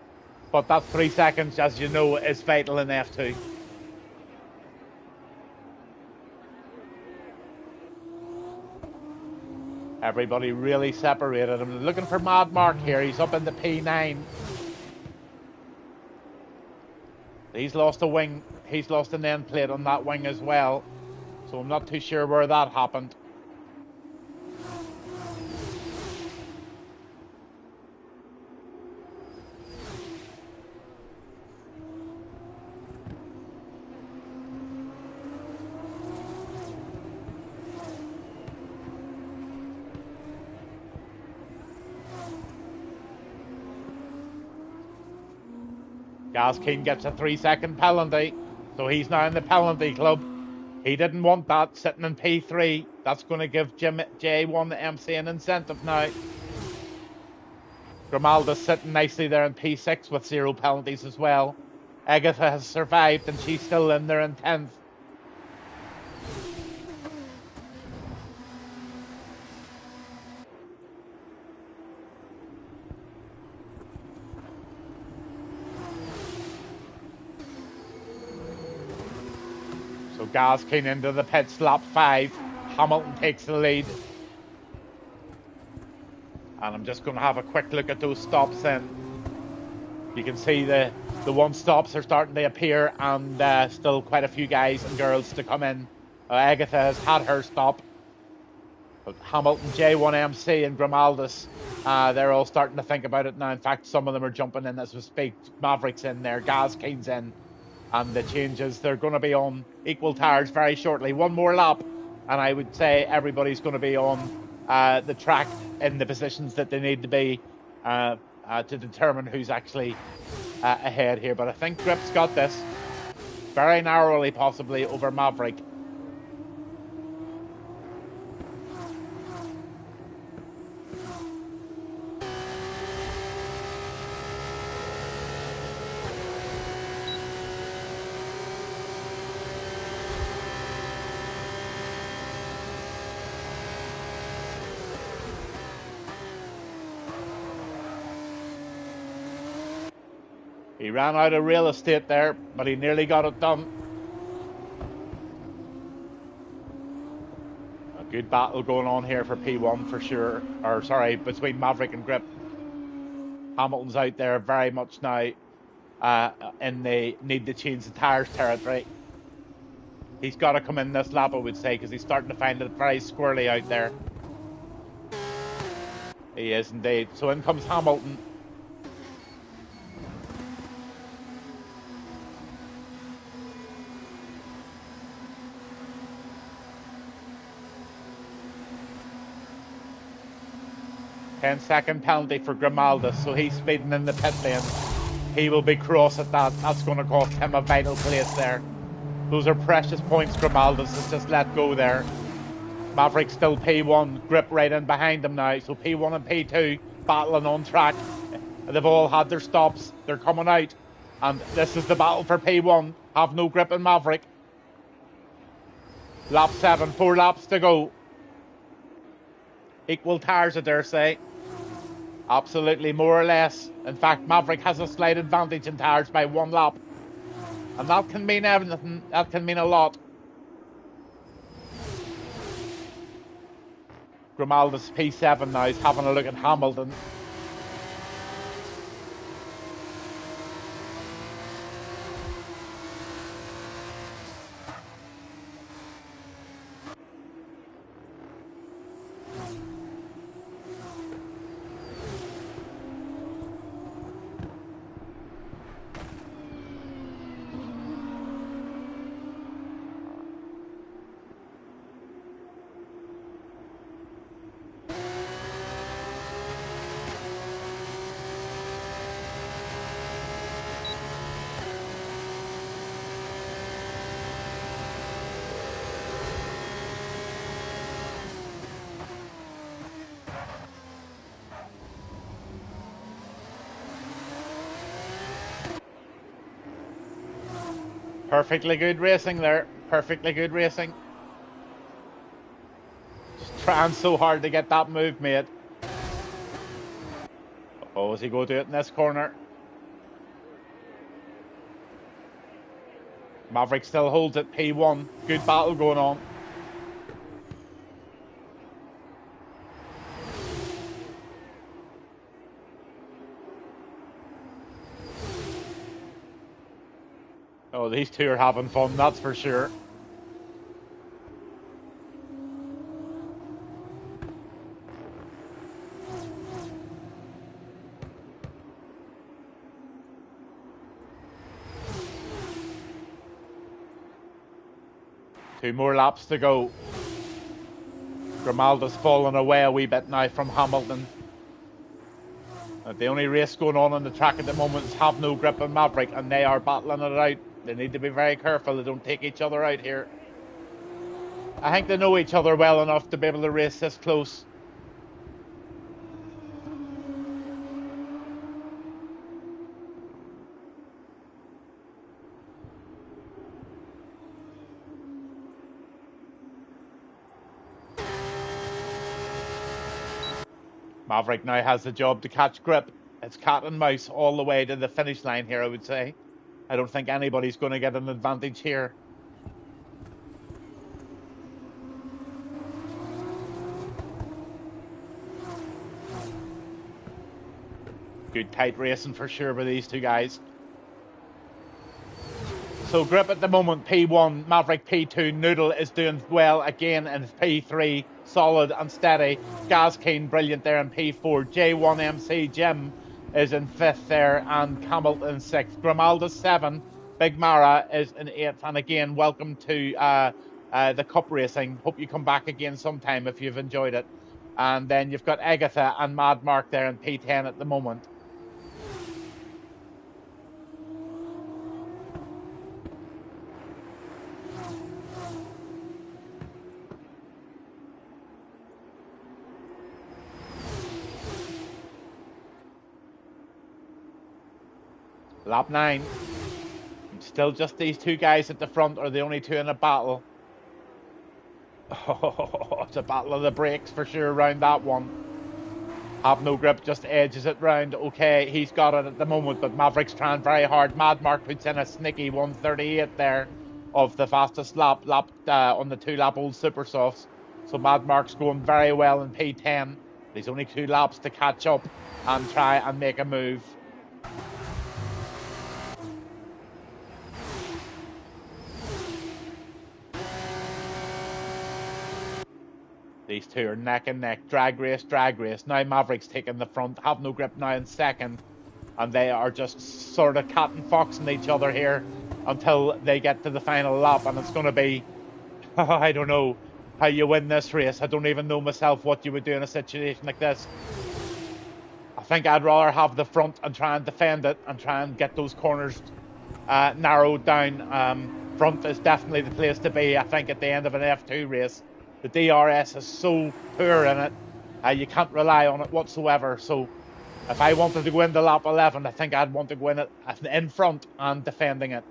but that 3 seconds, as you know, is vital in F2. Everybody really separated. I'm looking for Mad Mark here. He's up in the P9. He's lost a wing. He's lost an end plate on that wing as well. So I'm not too sure where that happened. Gaskin gets a 3-second penalty, so he's now in the penalty club. He didn't want that sitting in P3. That's going to give J1 MC an incentive now. Grimalda's sitting nicely there in P6 with 0 penalties as well. Agatha has survived and she's still in there in 10th. So Gaskin into the pits, lap 5. Hamilton takes the lead. And I'm just going to have a quick look at those stops then. You can see the one stops are starting to appear and still quite a few guys and girls to come in. Agatha has had her stop. But Hamilton, J1MC and Grimaldis, they're all starting to think about it now. In fact, some of them are jumping in as we speak. Maverick's in there, Gaskin's in. And the changes, they're going to be on equal tires very shortly. One more lap, and I would say everybody's going to be on the track in the positions that they need to be to determine who's actually ahead here. But I think Grip's got this very narrowly, possibly, over Maverick. He ran out of real estate there, but he nearly got it done. A good battle going on here for P1 for sure. Or sorry, between Maverick and Grip. Hamilton's out there very much now in the need to change the tyres territory. He's got to come in this lap, I would say, because he's starting to find it very squirrely out there. He is indeed. So in comes Hamilton. Ten-second penalty for Grimaldis, so he's speeding in the pit lane. He will be cross at that. That's going to cost him a vital place there. Those are precious points Grimaldis has just let go there. Maverick still P1, grip right in behind him now. So P1 and P2 battling on track. They've all had their stops. They're coming out. And this is the battle for P1. Have no grip in Maverick. Lap 7, 4 laps to go. Equal tyres, I dare say. Absolutely, more or less. In fact, Maverick has a slight advantage in tyres by 1 lap. And that can mean everything. That can mean a lot. Grimaldis P7 now is having a look at Hamilton. Perfectly good racing there. Perfectly good racing. Just trying so hard to get that move made. Oh, is he going to do it in this corner? Maverick still holds it, P1. Good battle going on. Oh, these two are having fun, that's for sure. Two more laps to go. Grimaldis falling away a wee bit now from Hamilton. The only race going on the track at the moment is Have No Grip and Maverick, and they are battling it out. They need to be very careful they don't take each other out here. I think they know each other well enough to be able to race this close. Maverick now has the job to catch grip. It's cat and mouse all the way to the finish line here, I would say. I don't think anybody's going to get an advantage here. Good tight racing for sure with these two guys. So grip at the moment, P1, Maverick P2, Noodle is doing well again in P3, solid and steady. Gazkeen, brilliant there in P4. J1MC, Jim is in 5th there, and Camel in 6th. Grimaldis 7, Big Mara is in 8th, and again, welcome to the Cup Racing. Hope you come back again sometime if you've enjoyed it. And then you've got Agatha and Mad Mark there in P10 at the moment. Lap 9. Still just these two guys at the front are the only two in a battle. Oh, it's a battle of the brakes for sure around that one. Have No Grip just edges it round. Okay, he's got it at the moment, but Maverick's trying very hard. Mad Mark puts in a sneaky 138 there of the fastest lap on the 2-lap old Super Softs. So Mad Mark's going very well in P10. There's only 2 laps to catch up and try and make a move. These two are neck and neck, drag race, drag race. Now Maverick's taking the front, have no grip now in second, and they are just sort of cat and foxing each other here until they get to the final lap, and it's going to be, I don't know how you win this race. I don't even know myself what you would do in a situation like this. I think I'd rather have the front and try and defend it and try and get those corners narrowed down. Front is definitely the place to be, I think, at the end of an F2 race. The DRS is so poor in it, you can't rely on it whatsoever. So if I wanted to go into lap 11, I think I'd want to go in it in front and defending it.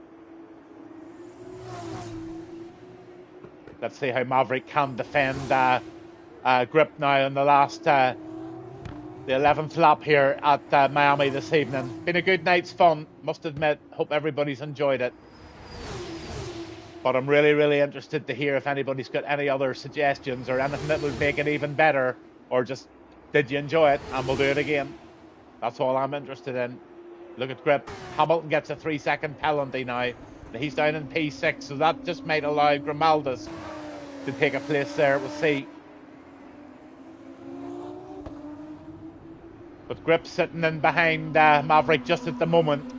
Let's see how Maverick can defend grip now in the last, the 11th lap here at Miami this evening. Been a good night's fun, must admit. Hope everybody's enjoyed it. But I'm really, really interested to hear if anybody's got any other suggestions or anything that would make it even better, or just, did you enjoy it? And we'll do it again. That's all I'm interested in. Look at grip. Hamilton gets a 3-second penalty now. He's down in P6, so that just might allow Grimaldis to take a place there. We'll see. But grip sitting in behind Maverick just at the moment,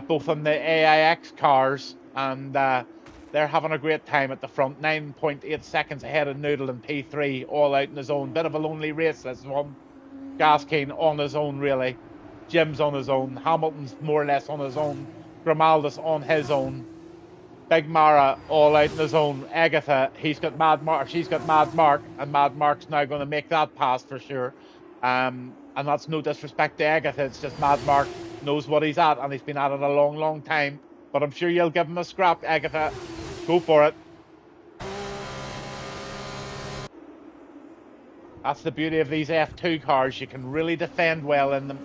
both on the AIX cars, and they're having a great time at the front. 9.8 seconds ahead of Noodle in P3, all out in his own. Bit of a lonely race, this one. Gaskin on his own, really. Jim's on his own. Hamilton's more or less on his own. Grimaldis on his own. Big Mara all out in his own. Agatha, she's got Mad Mark, and Mad Mark's now going to make that pass for sure. And that's no disrespect to Agatha, it's just Mad Mark knows what he's at, and he's been at it a long, long time. But I'm sure you'll give him a scrap, Agatha. Go for it. That's the beauty of these F2 cars. You can really defend well in them.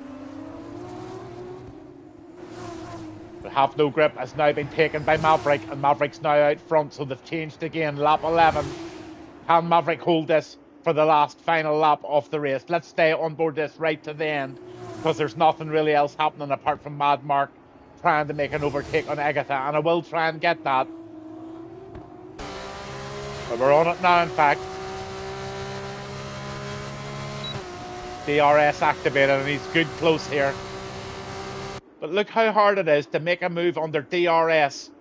But have no grip has now been taken by Maverick, and Maverick's now out front, so they've changed again. Lap 11. Can Maverick hold this for the last final lap of the race? Let's stay on board this right to the end, because there's nothing really else happening apart from Mad Mark trying to make an overtake on Agatha, and I will try and get that. But we're on it now, in fact. DRS activated, and he's good close here. But look how hard it is to make a move under DRS.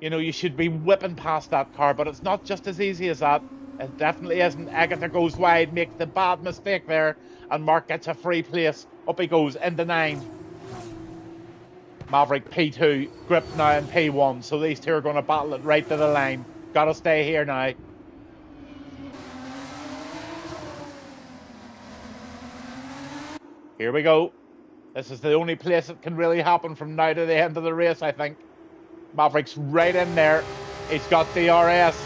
You know, you should be whipping past that car, but it's not just as easy as that. It definitely isn't. Agatha goes wide, makes the bad mistake there, and Mark gets a free place. Up he goes, into 9. Maverick P2, grip now in P1, so these two are going to battle it right to the line. Gotta stay here now. Here we go. This is the only place it can really happen from now to the end of the race, I think. Maverick's right in there. He's got DRS.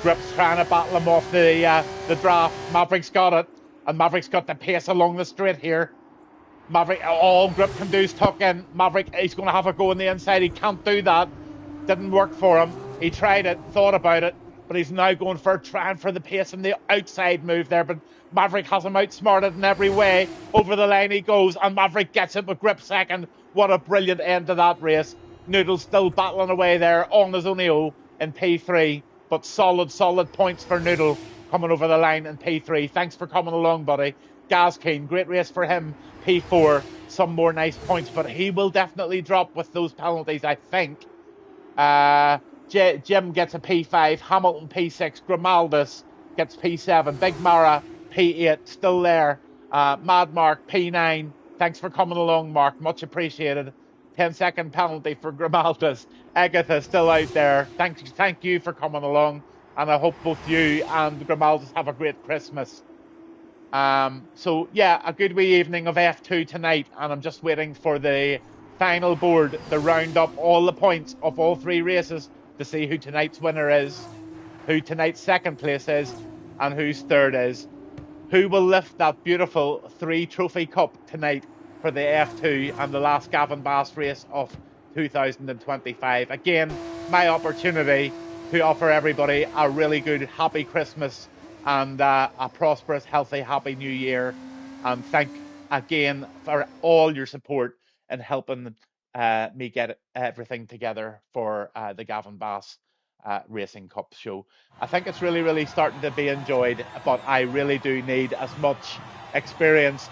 Grip's trying to battle him off the draft. Maverick's got it. And Maverick's got the pace along the straight here. Maverick, all Grip can do is tuck in. Maverick, he's going to have a go on the inside. He can't do that. Didn't work for him. He tried it, thought about it, but he's now going for trying for the pace and the outside move there. But Maverick has him outsmarted in every way. Over the line he goes, and Maverick gets it with Grip second. What a brilliant end to that race. Noodle's still battling away there on his own in P3, but solid points for Noodle coming over the line in P3. Thanks for coming along, buddy. Gaskin, great race for him. P4, some more nice points, but he will definitely drop with those penalties, I think. Jim gets a P5, Hamilton P6, Grimaldis gets P7, Big Mara P8, still there. Mad Mark P9, thanks for coming along, Mark, much appreciated. 10-second penalty for Grimaldis. Agatha still out there. Thank you for coming along, and I hope both you and Grimaldis have a great Christmas. So yeah, a good wee evening of F2 tonight, and I'm just waiting for the final board to round up all the points of all 3 races to see who tonight's winner is, who tonight's second place is, and whose third is. Who will lift that beautiful 3 trophy cup tonight for the F2 and the last Gavinbass race of 2025. Again, my opportunity to offer everybody a really good, happy Christmas and a prosperous, healthy, happy New Year. And thank again for all your support in helping me get everything together for the Gavinbass Racing Cup show. I think it's really, really starting to be enjoyed, but I really do need as much experienced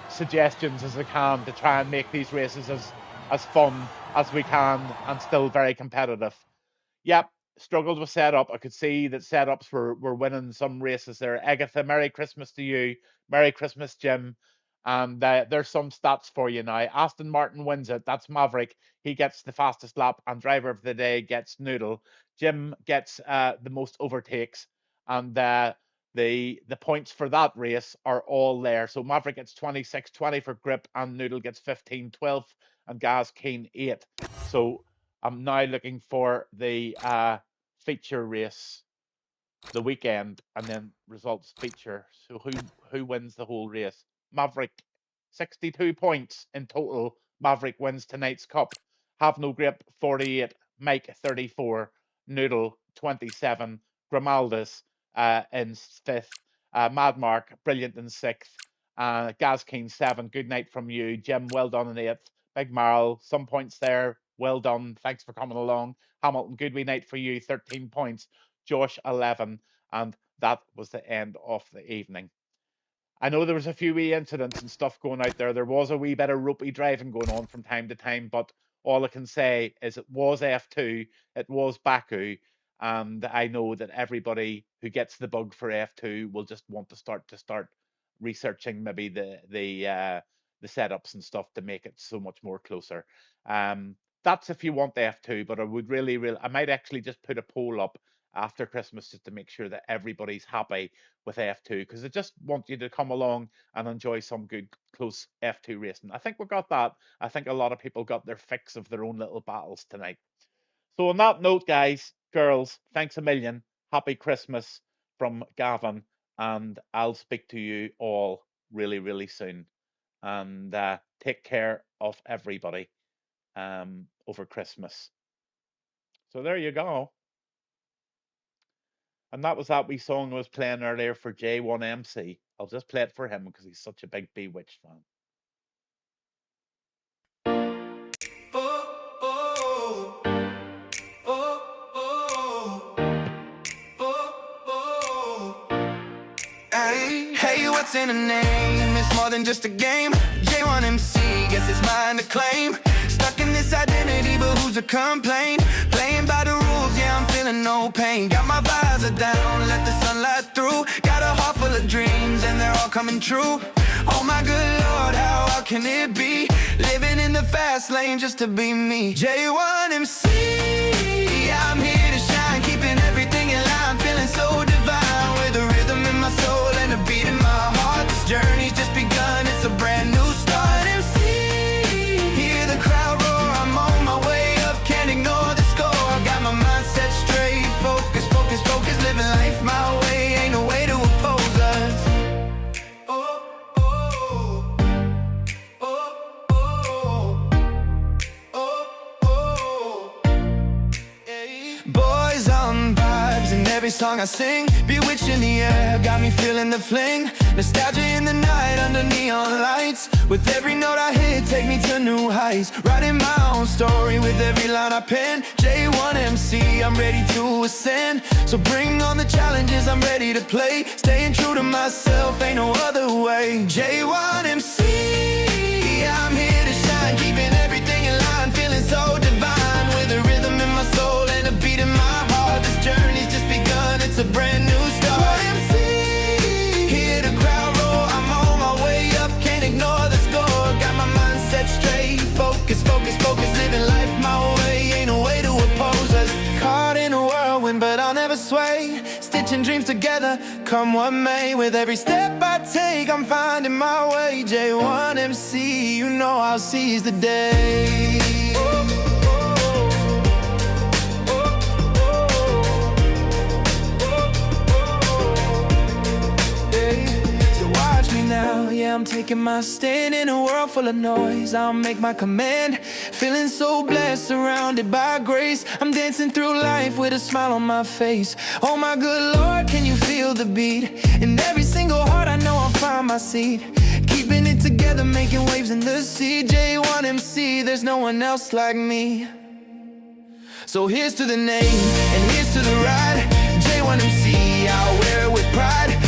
suggestions as I can to try and make these races as fun as we can and still very competitive. Yep, struggled with setup. I could see that setups were winning some races there. Agatha, Merry Christmas to you. Merry Christmas, Jim. And there's some stats for you now. Aston Martin wins it. That's Maverick. He gets the fastest lap, and driver of the day gets Noodle. Jim gets the most overtakes, and the points for that race are all there. So Maverick gets 26-20 for grip, and Noodle gets 15-12, and Gaz Keen 8. So I'm now looking for the feature race, the weekend, and then results feature. So who wins the whole race? Maverick, 62 points in total. Maverick wins tonight's cup. Have No Grip, 48. Mike, 34. Noodle, 27. Grimaldus in 5th. Mad Mark, brilliant in 6th. Gaz Keen, 7. Good night from you. Jim, well done in 8th. Big Marl, some points there. Well done. Thanks for coming along. Hamilton, good wee night for you. 13 points. Josh, 11. And that was the end of the evening. I know there was a few wee incidents and stuff going out there. There was a wee bit of ropey driving going on from time to time, but all I can say is it was F2, it was Baku, and I know that everybody who gets the bug for F2 will just want to start researching maybe the setups and stuff to make it so much more closer. That's if you want the F2, but I would I might actually just put a poll up after Christmas just to make sure that everybody's happy with F2, because I just want you to come along and enjoy some good close F2 racing. I think we got that. I think a lot of people got their fix of their own little battles tonight. So on that note, guys, girls, thanks a million. Happy Christmas from Gavin, and I'll speak to you all really, really soon. And take care of everybody over Christmas. So there you go. And that was that wee song I was playing earlier for J1MC. I'll just play it for him because he's such a big Bewitched fan. Hey, what's in a name? It's more than just a game. J1MC, guess it's mine to claim. Stuck in this identity, but who's to complain? Playing by the rules, yeah, I'm feeling no pain. Got my visor down, let the sunlight through. Got a heart full of dreams, and they're all coming true. Oh my good Lord, how can it be? Living in the fast lane just to be me. J1MC, I'm here to shine, keeping everything in line. Feeling so divine, with a rhythm in my soul and a beat in my heart. This journey's just begun, it's a brand new start. MC, hear the crowd roar, I'm on my way up, can't ignore the score. Got my mind set straight, focus, focus, focus. Living life my way, ain't no way to oppose us. Boys on vibes in every song I sing. Bewitched in the air, got me feeling the fling. Nostalgia in the night under neon lights. With every note I hit, take me to new heights. Writing my own story with every line I pen. J1MC, I'm ready to ascend. So bring on the challenges, I'm ready to play. Staying true to myself, ain't no other way. J1MC, I'm here to shine, keeping everything in line. Feeling so divine, with a rhythm in my soul and a beat in my heart. This journey's just begun, it's a brand new start. MC, hear the crowd roar, I'm on my way up, can't ignore the score. Got my mind set straight, focus, focus, focus. Living life my way, ain't no way to oppose us. Caught in a whirlwind, but I'll never sway. Stitching dreams together, come what may. With every step I take, I'm finding my way. J1MC, you know I'll seize the day. Now, yeah, I'm taking my stand in a world full of noise. I'll make my command. Feeling so blessed, surrounded by grace. I'm dancing through life with a smile on my face. Oh my good Lord, can you feel the beat? In every single heart I know I'll find my seat. Keeping it together, making waves in the sea. J1MC, there's no one else like me. So here's to the name, and here's to the ride. J1MC, I'll wear it with pride.